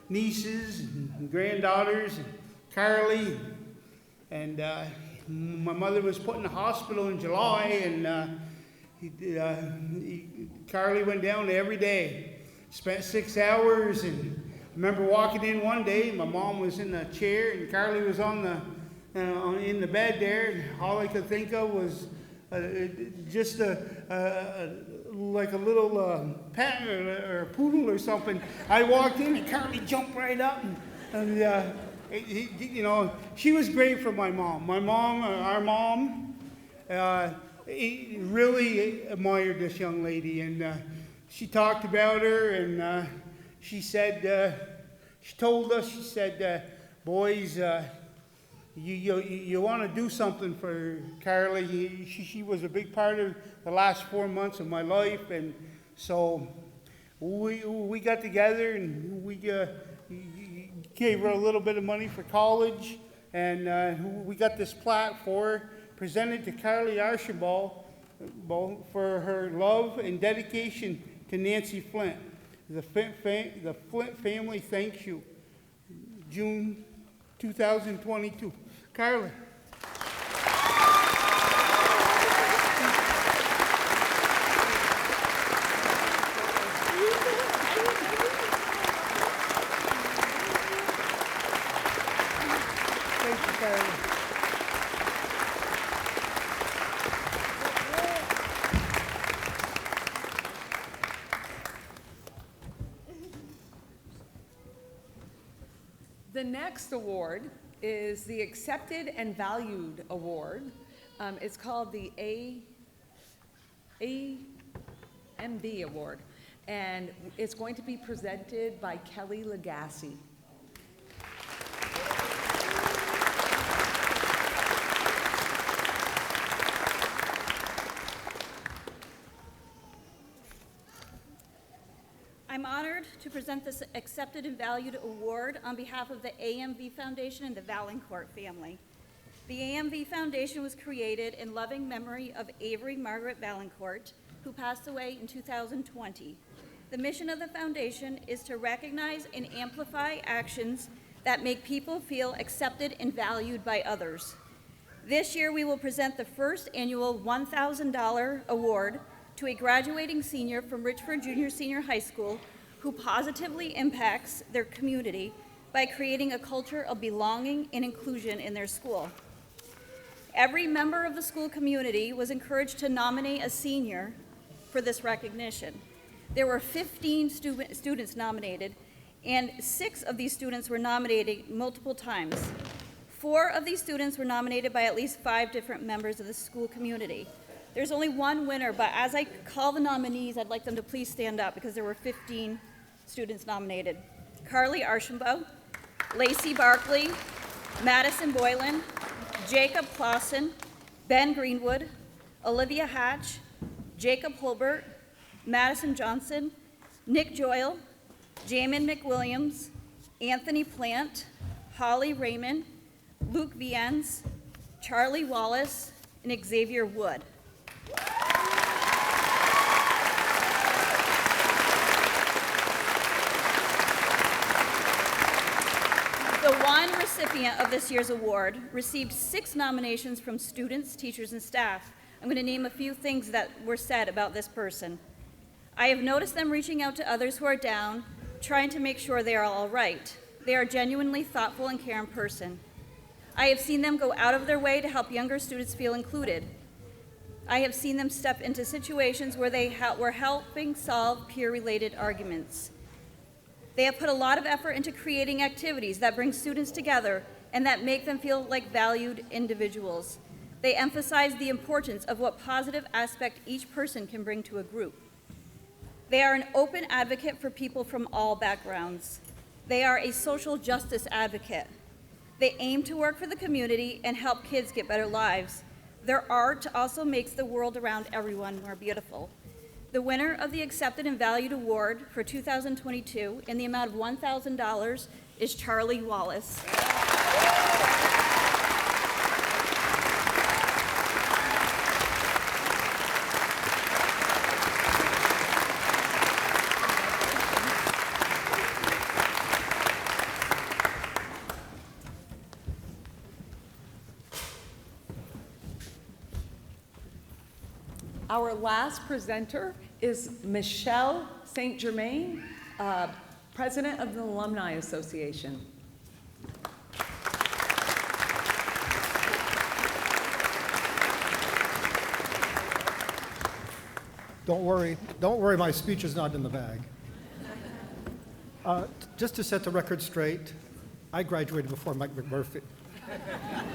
nieces and granddaughters and Carly, and my mother was put in the hospital in July, and Carly went down every day, spent 6 hours, and I remember walking in one day, my mom was in the chair, and Carly was in the bed there, and all I could think of was just like a little pet or a poodle or something. I walked in, and Carly jumped right up, and you know, she was great for my mom. Our mom, really admired this young lady, and she talked about her, and she said, she told us, she said, boys, you want to do something for Carly. She was a big part of the last 4 months of my life, and so we got together, and we gave her a little bit of money for college, and we got this plaque for her, presented to Carly Archibald for her love and dedication to Nancy Flint. The Flint family thanks you. June 2022. Carly. The next award is the Accepted and Valued Award. It's called the AMB Award, and it's going to be presented by Kelly Legassi. I'm honored to present this Accepted and Valued Award on behalf of the AMV Foundation and the Valancourt family. The AMV Foundation was created in loving memory of Avery Margaret Valancourt, who passed away in 2020. The mission of the foundation is to recognize and amplify actions that make people feel accepted and valued by others. This year, we will present the first annual $1,000 award to a graduating senior from Richford Senior High School who positively impacts their community by creating a culture of belonging and inclusion in their school. Every member of the school community was encouraged to nominate a senior for this recognition. There were 15 students nominated, and 6 of these students were nominated multiple times. 4 of these students were nominated by at least 5 different members of the school community. There's only one winner, but as I call the nominees, I'd like them to please stand up because there were 15 students nominated. Carly Archambault, Lacey Barkley, Madison Boylan, Jacob Clausen, Ben Greenwood, Olivia Hatch, Jacob Holbert, Madison Johnson, Nick Joyle, Jamin McWilliams, Anthony Plant, Holly Raymond, Luke Viens, Charlie Wallace, and Xavier Wood. The one recipient of this year's award received 6 nominations from students, teachers, and staff. I'm going to name a few things that were said about this person. I have noticed them reaching out to others who are down, trying to make sure they are all right. They are a genuinely thoughtful and caring person. I have seen them go out of their way to help younger students feel included. I have seen them step into situations where they were helping solve peer-related arguments. They have put a lot of effort into creating activities that bring students together and that make them feel like valued individuals. They emphasize the importance of what positive aspect each person can bring to a group. They are an open advocate for people from all backgrounds. They are a social justice advocate. They aim to work for the community and help kids get better lives. Their art also makes the world around everyone more beautiful. The winner of the Accepted and Valued Award for 2022 in the amount of $1,000 is Charlie Wallace. Our last presenter is Michelle St. Germain, President of the Alumni Association. Don't worry, my speech is not in the bag. Just to set the record straight, I graduated before Mike Mcmurphy.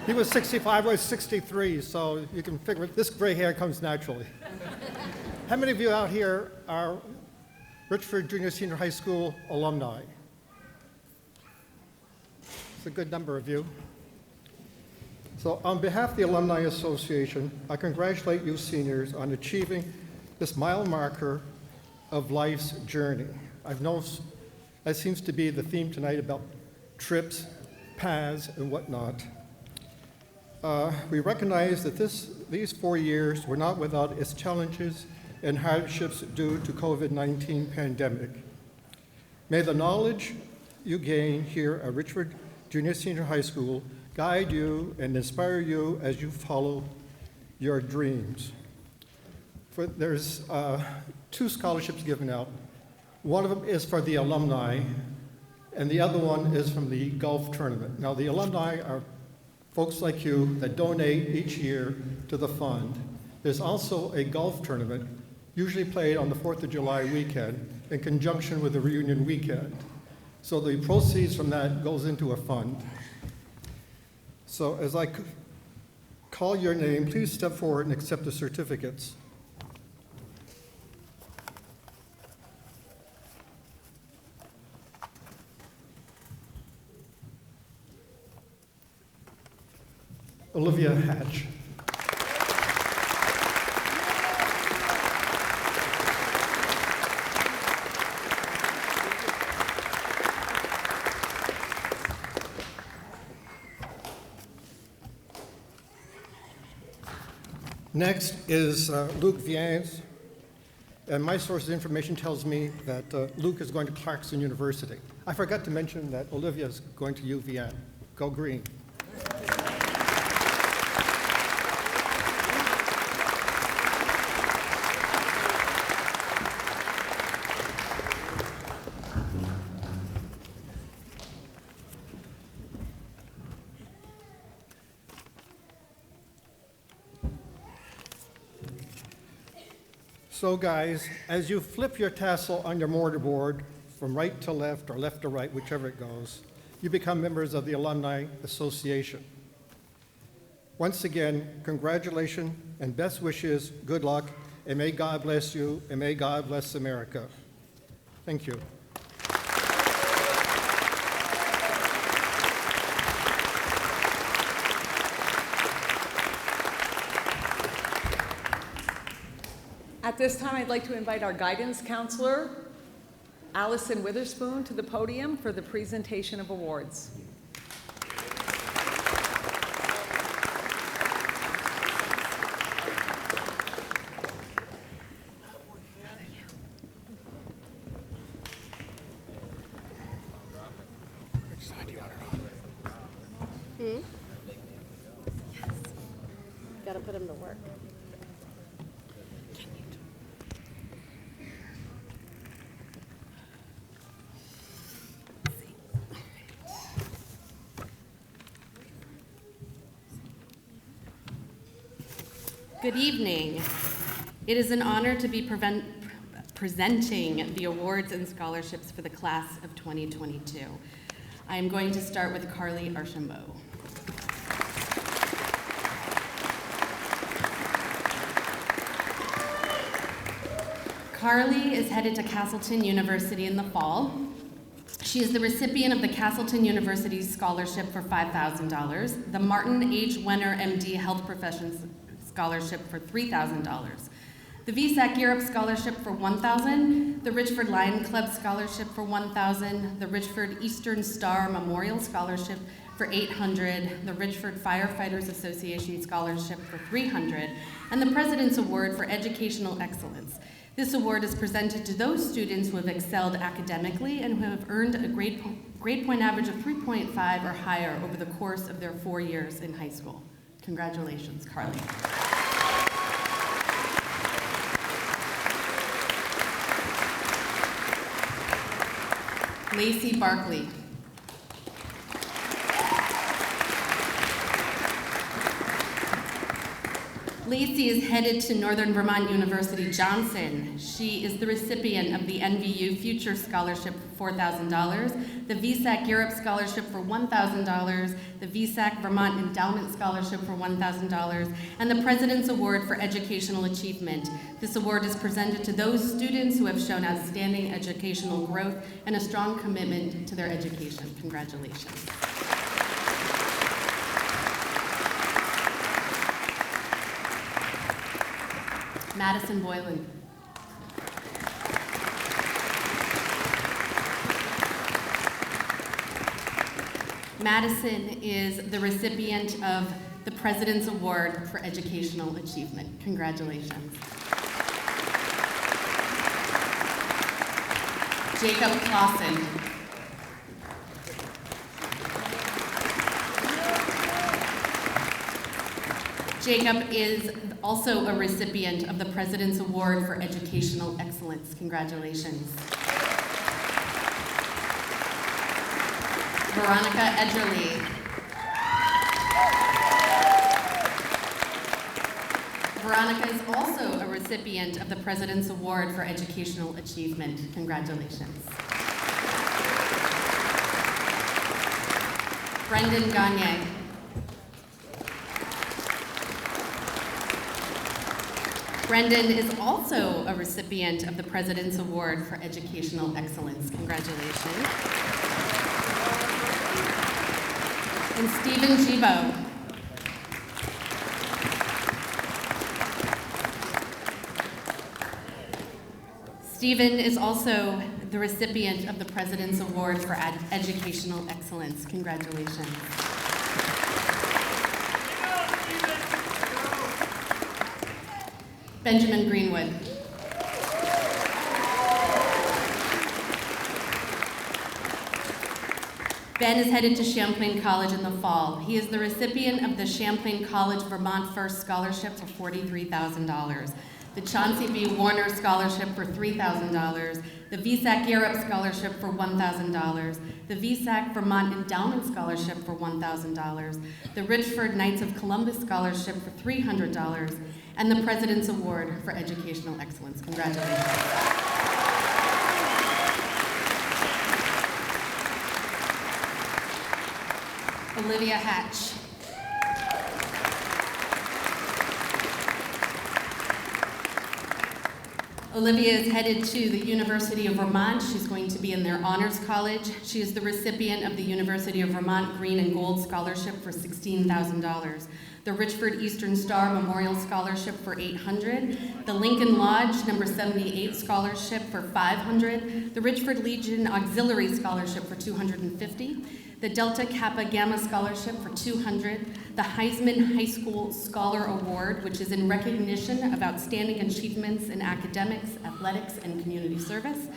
He was 65, I was 63, so you can figure this gray hair comes naturally. How many of you out here are Richford Senior High School alumni? It's a good number of you. So on behalf of the Alumni Association, I congratulate you seniors on achieving this mile marker of life's journey. I've noticed that seems to be the theme tonight about trips, paths, and whatnot. We recognize that these 4 years were not without its challenges and hardships due to COVID-19 pandemic. May the knowledge you gain here at Richford Senior High School guide you and inspire you as you follow your dreams. There's 2 scholarships given out. One of them is for the alumni, and the other one is from the golf tournament. Now, the alumni are folks like you that donate each year to the fund. There's also a golf tournament, usually played on the 4th of July weekend in conjunction with the reunion weekend. So the proceeds from that goes into a fund. So as I call your name, please step forward and accept the certificates. Olivia Hatch. Next is Luke Viens, and my source of information tells me that Luke is going to Clarkson University. I forgot to mention that Olivia is going to UVM. Go Green. So guys, as you flip your tassel on your mortarboard from right to left or left to right, whichever it goes, you become members of the Alumni Association. Once again, congratulations and best wishes, good luck, and may God bless you, and may God bless America. Thank you. At this time, I'd like to invite our guidance counselor, Allison Witherspoon, to the podium for the presentation of awards. Gotta put him to work. Good evening. It is an honor to be presenting the awards and scholarships for the class of 2022. I am going to start with Carly Archambault. Carly is headed to Castleton University in the fall. She is the recipient of the Castleton University Scholarship for $5,000, the Martin H. Wenner MD Health Professions Scholarship for $3,000, the VSAC Europe Scholarship for $1,000, the Richford Lion Club Scholarship for $1,000, the Richford Eastern Star Memorial Scholarship for $800, the Richford Firefighters Association Scholarship for $300, and the President's Award for Educational Excellence. This award is presented to those students who have excelled academically and who have earned a grade point average of 3.5 or higher over the course of their 4 years in high school. Congratulations, Carly. Lacey Barkley. Lacey is headed to Northern Vermont University Johnson. She is the recipient of the NVU Future Scholarship for $4,000, the VSAC Europe Scholarship for $1,000, the VSAC Vermont Endowment Scholarship for $1,000, and the President's Award for Educational Achievement. This award is presented to those students who have shown outstanding educational growth and a strong commitment to their education. Congratulations. Madison Boylan. Madison is the recipient of the President's Award for Educational Achievement. Congratulations. Jacob Clausen. Jacob is also a recipient of the President's Award for Educational Excellence. Congratulations. Veronica Edgerly. Veronica is also a recipient of the President's Award for Educational Achievement. Congratulations. Brendan Gagne. Brendan is also a recipient of the President's Award for Educational Excellence. Congratulations. And Stephen Gibo. Stephen is also the recipient of the President's Award for Educational Excellence. Congratulations. Benjamin Greenwood. Ben is headed to Champlain College in the fall. He is the recipient of the Champlain College Vermont First Scholarship for $43,000, the Chauncey B. Warner Scholarship for $3,000, the VSAC Europe Scholarship for $1,000, the VSAC Vermont Endowment Scholarship for $1,000, the Richford Knights of Columbus Scholarship for $300, and the President's Award for Educational Excellence. Congratulations. Olivia Hatch. Olivia is headed to the University of Vermont. She's going to be in their Honors College. She is the recipient of the University of Vermont Green and Gold Scholarship for $16,000, the Richford Eastern Star Memorial Scholarship for $800, the Lincoln Lodge No. 78 Scholarship for $500, the Richford Legion Auxiliary Scholarship for $250, the Delta Kappa Gamma Scholarship for $200, the Heisman High School Scholar Award, which is in recognition of outstanding achievements in academics, athletics, and community service.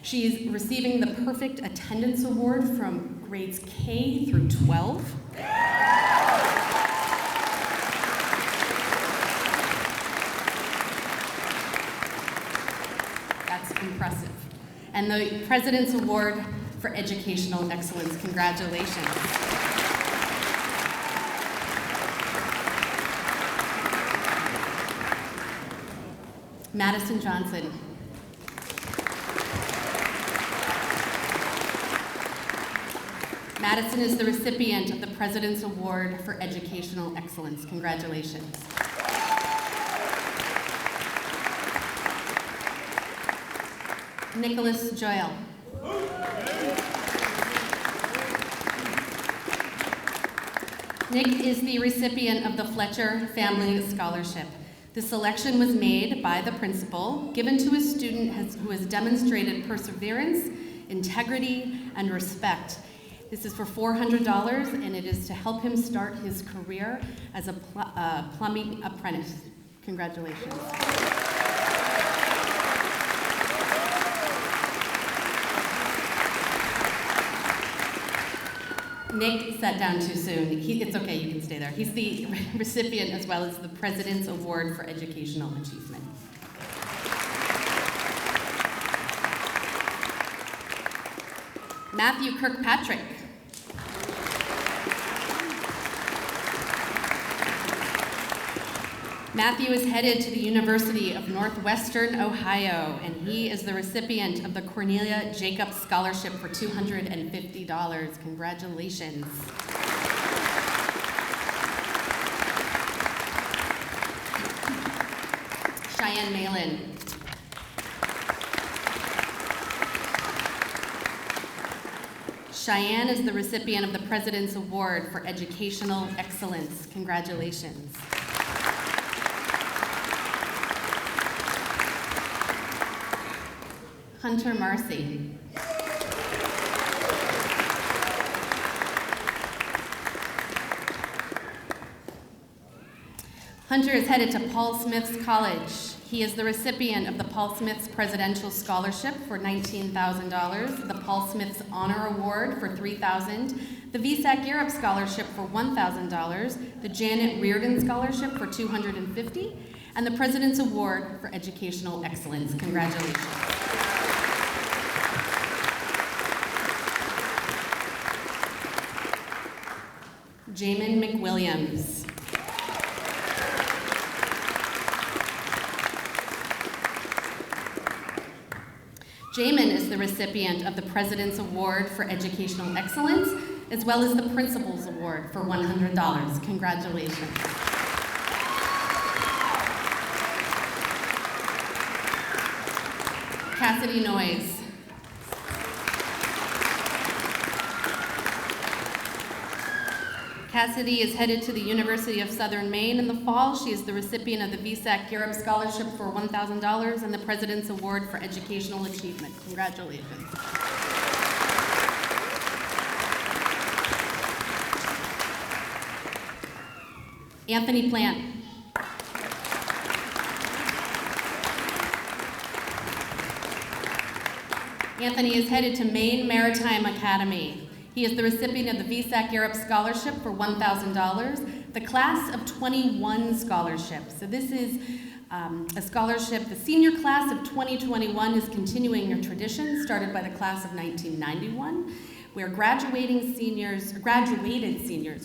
She is receiving the Perfect Attendance Award from grades K through 12. That's impressive. And the President's Award for Educational Excellence. Congratulations. Madison Johnson. Madison is the recipient of the President's Award for Educational Excellence. Congratulations. Nicholas Joyle. Nick is the recipient of the Fletcher Family Scholarship. The selection was made by the principal, given to a student who has demonstrated perseverance, integrity, and respect. This is for $400, and it is to help him start his career as a plumbing apprentice. Congratulations. Nick sat down too soon. It's okay, you can stay there. He's the recipient as well as the President's Award for Educational Achievement. Matthew Kirkpatrick. Matthew is headed to the University of Northwestern Ohio, and he is the recipient of the Cornelia Jacobs Scholarship for $250. Congratulations. Cheyenne Malin. Cheyenne is the recipient of the President's Award for Educational Excellence. Congratulations. Hunter Marcy. Hunter is headed to Paul Smith's College. He is the recipient of the Paul Smith's Presidential Scholarship for $19,000, the Paul Smith's Honor Award for $3,000, the VSAC Europe Scholarship for $1,000, the Janet Reardon Scholarship for $250, and the President's Award for Educational Excellence. Congratulations. Jamin McWilliams. Jamin is the recipient of the President's Award for Educational Excellence, as well as the Principal's Award for $100. Congratulations. Cassidy Noyes. Cassidy is headed to the University of Southern Maine in the fall. She is the recipient of the VSAC Europe Scholarship for $1,000 and the President's Award for Educational Achievement. Congratulations. Anthony Plant. Anthony is headed to Maine Maritime Academy. He is the recipient of the VSAC Europe Scholarship for $1,000, the Class of 21 Scholarship. So this is a scholarship. The senior class of 2021 is continuing a tradition started by the class of 1991, where graduated seniors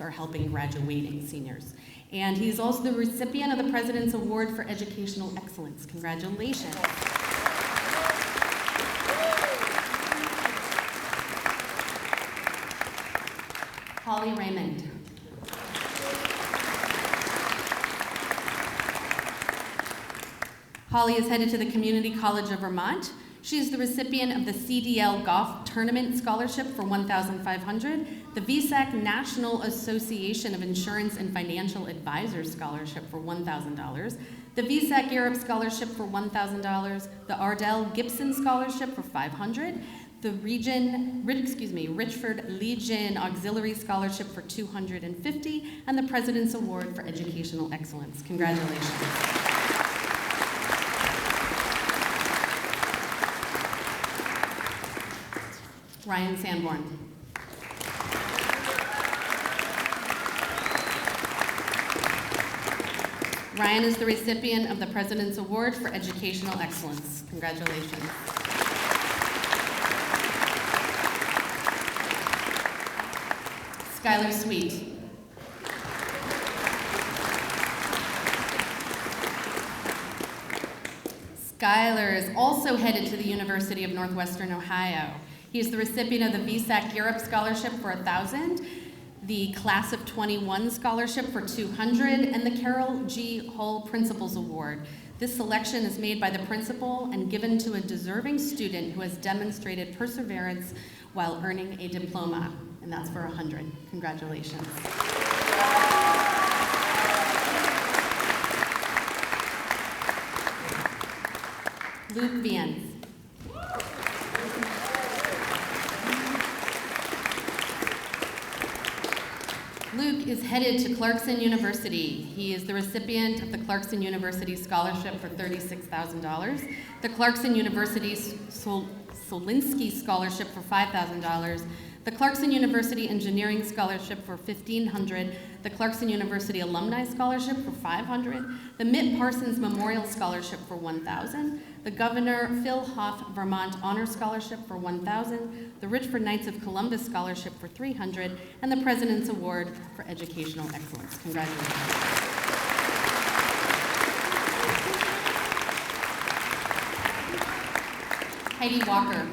are helping graduating seniors. And he's also the recipient of the President's Award for Educational Excellence. Congratulations. Holly Raymond. Holly is headed to the Community College of Vermont. She is the recipient of the CDL Golf Tournament Scholarship for $1,500, the VSAC National Association of Insurance and Financial Advisors Scholarship for $1,000, the VSAC Europe Scholarship for $1,000, the Ardell Gibson Scholarship for $500, the Richford Legion Auxiliary Scholarship for $250, and the President's Award for Educational Excellence. Congratulations. Ryan Sanborn. Ryan is the recipient of the President's Award for Educational Excellence. Congratulations. Skylar Sweet. Skylar is also headed to the University of Northwestern Ohio. He is the recipient of the VSAC Europe Scholarship for $1,000, the Class of 21 Scholarship for $200, and the Carol G. Hull Principal's Award. This selection is made by the principal and given to a deserving student who has demonstrated perseverance while earning a diploma, and that's for $100. Congratulations. Luke Vians. Luke is headed to Clarkson University. He is the recipient of the Clarkson University Scholarship for $36,000, the Clarkson University Solinsky Scholarship for $5,000, the Clarkson University Engineering Scholarship for $1,500, the Clarkson University Alumni Scholarship for $500, the Mitt Parsons Memorial Scholarship for $1,000, the Governor Phil Hoff Vermont Honor Scholarship for $1,000, the Richford Knights of Columbus Scholarship for $300, and the President's Award for Educational Excellence. Congratulations. Heidi Walker.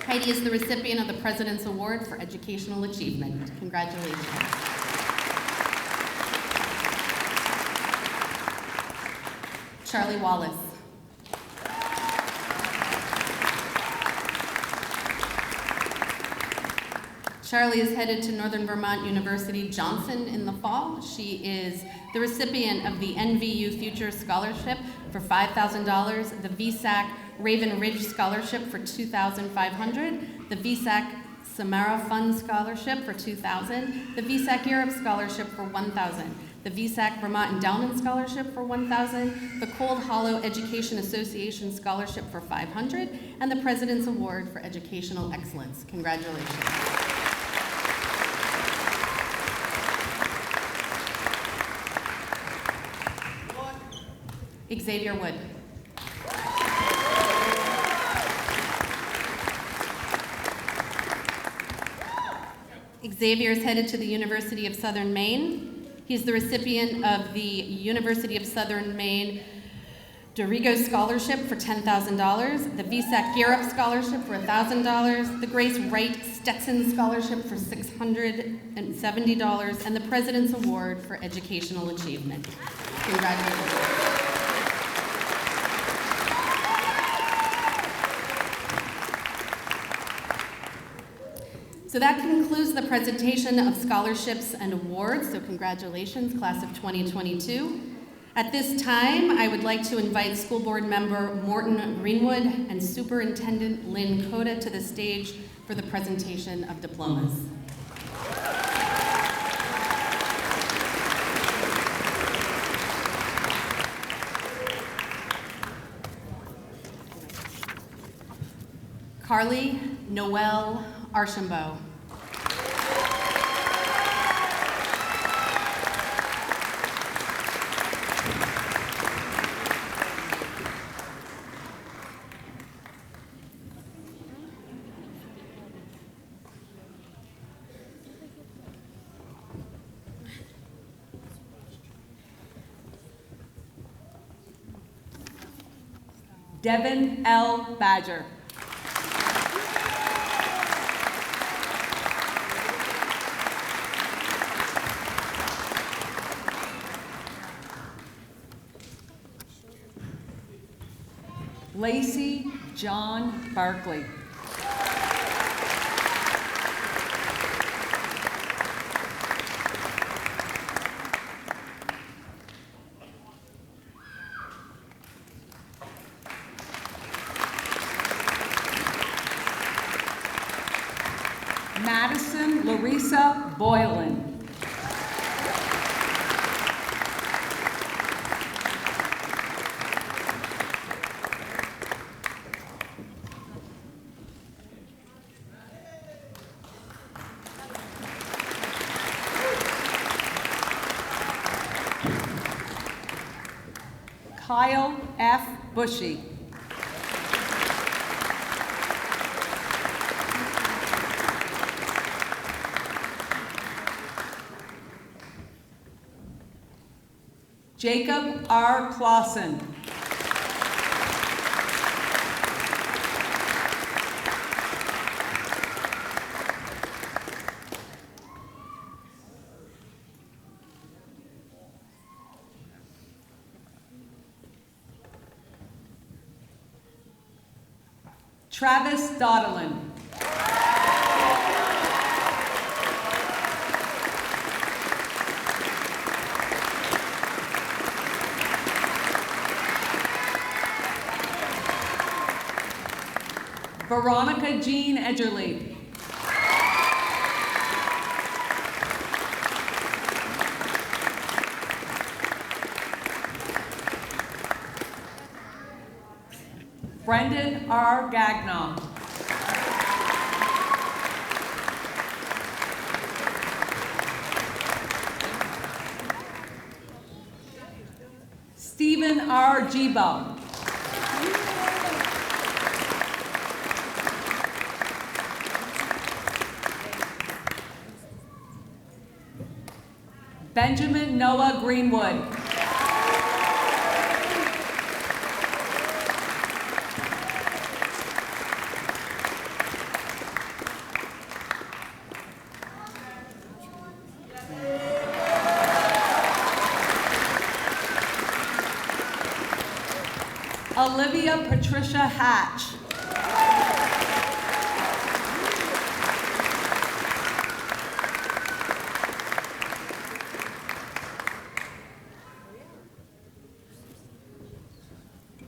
Heidi is the recipient of the President's Award for Educational Achievement. Congratulations. Charlie Wallace. Charlie is headed to Northern Vermont University Johnson in the fall. She is the recipient of the NVU Future Scholarship for $5,000, the VSAC Raven Ridge Scholarship for $2,500, the VSAC Samara Fund Scholarship for $2,000, the VSAC Europe Scholarship for $1,000, the VSAC Vermont Endowment Scholarship for $1,000, the Cold Hollow Education Association Scholarship for $500, and the President's Award for Educational Excellence. Congratulations. Xavier Wood. Xavier is headed to the University of Southern Maine. He's the recipient of the University of Southern Maine Dorigo Scholarship for $10,000, the VSAC Europe Scholarship for $1,000, the Grace Wright Stetson Scholarship for $670, and the President's Award for Educational Achievement. Congratulations. So that concludes the presentation of scholarships and awards. So congratulations, class of 2022. At this time, I would like to invite School Board Member Morton Greenwood and Superintendent Lynn Coda to the stage for the presentation of diplomas. Carly Noelle Archambault. Devin L. Badger. Lacey John Barkley. Madison Larissa Boylan. Kyle F. Bushy. Jacob R. Clausen. Travis Doddelin. Veronica Jean Edgerly. Brendan R. Gagnon. Stephen R. Giba. Benjamin Noah Greenwood. Olivia Patricia Hatch.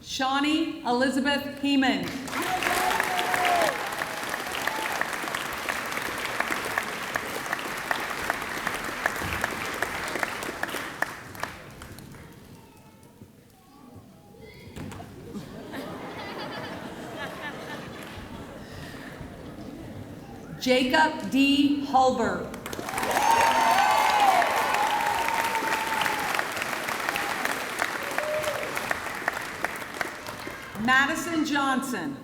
Shawnee Elizabeth Heeman. Jacob D. Hulbert. Madison Johnson.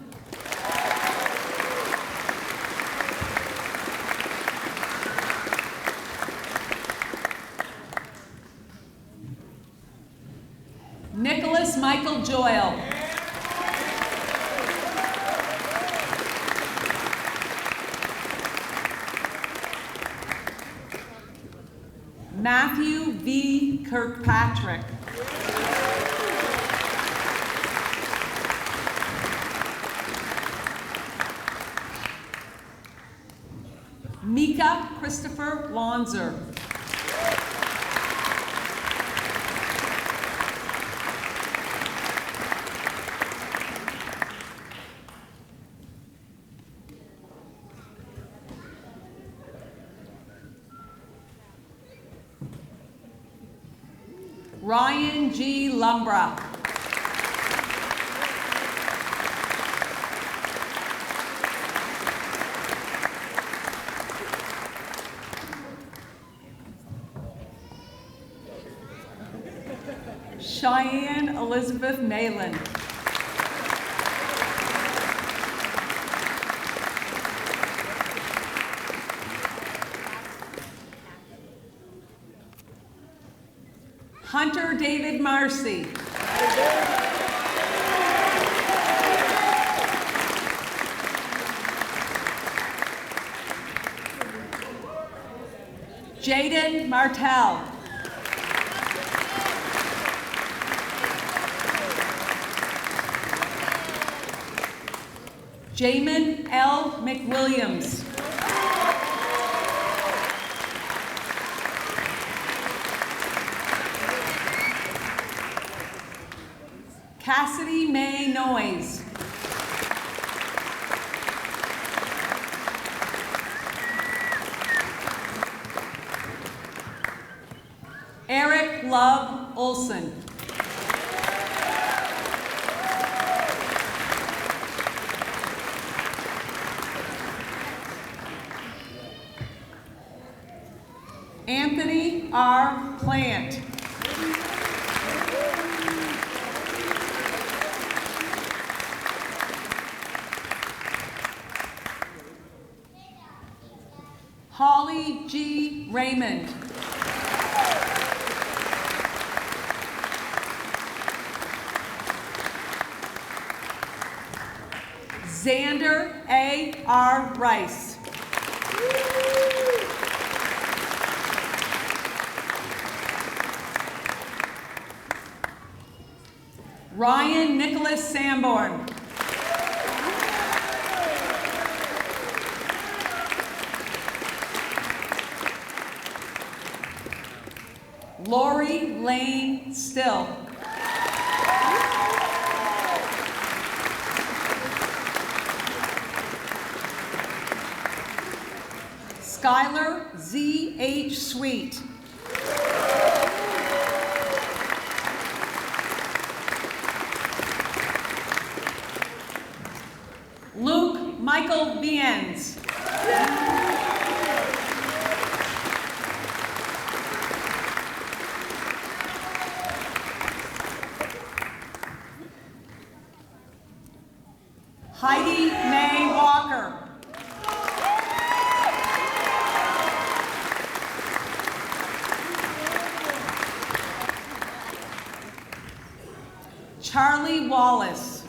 Nicholas Michael Joyle. Matthew V. Kirkpatrick. Mika Christopher Lonzer. Ryan G. Lumbra. Cheyenne Elizabeth Malin. Hunter David Marcy. Jaden Martell. Jamin L. McWilliams. Cassidy May Noyes. Eric Love Olson. Anthony R. Plant. Holly G. Raymond. Xander A. R. Rice. Ryan Nicholas Sanborn. Lori Lane Still. Skylar Z. H. Sweet. Luke Michael Bienz. Heidi May Walker. Charlie Wallace.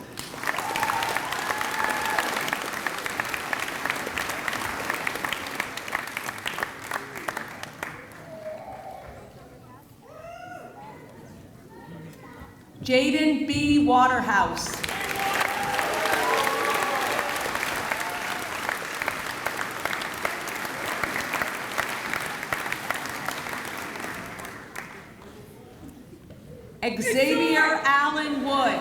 Jaden B. Waterhouse. Xavier Allen Wood.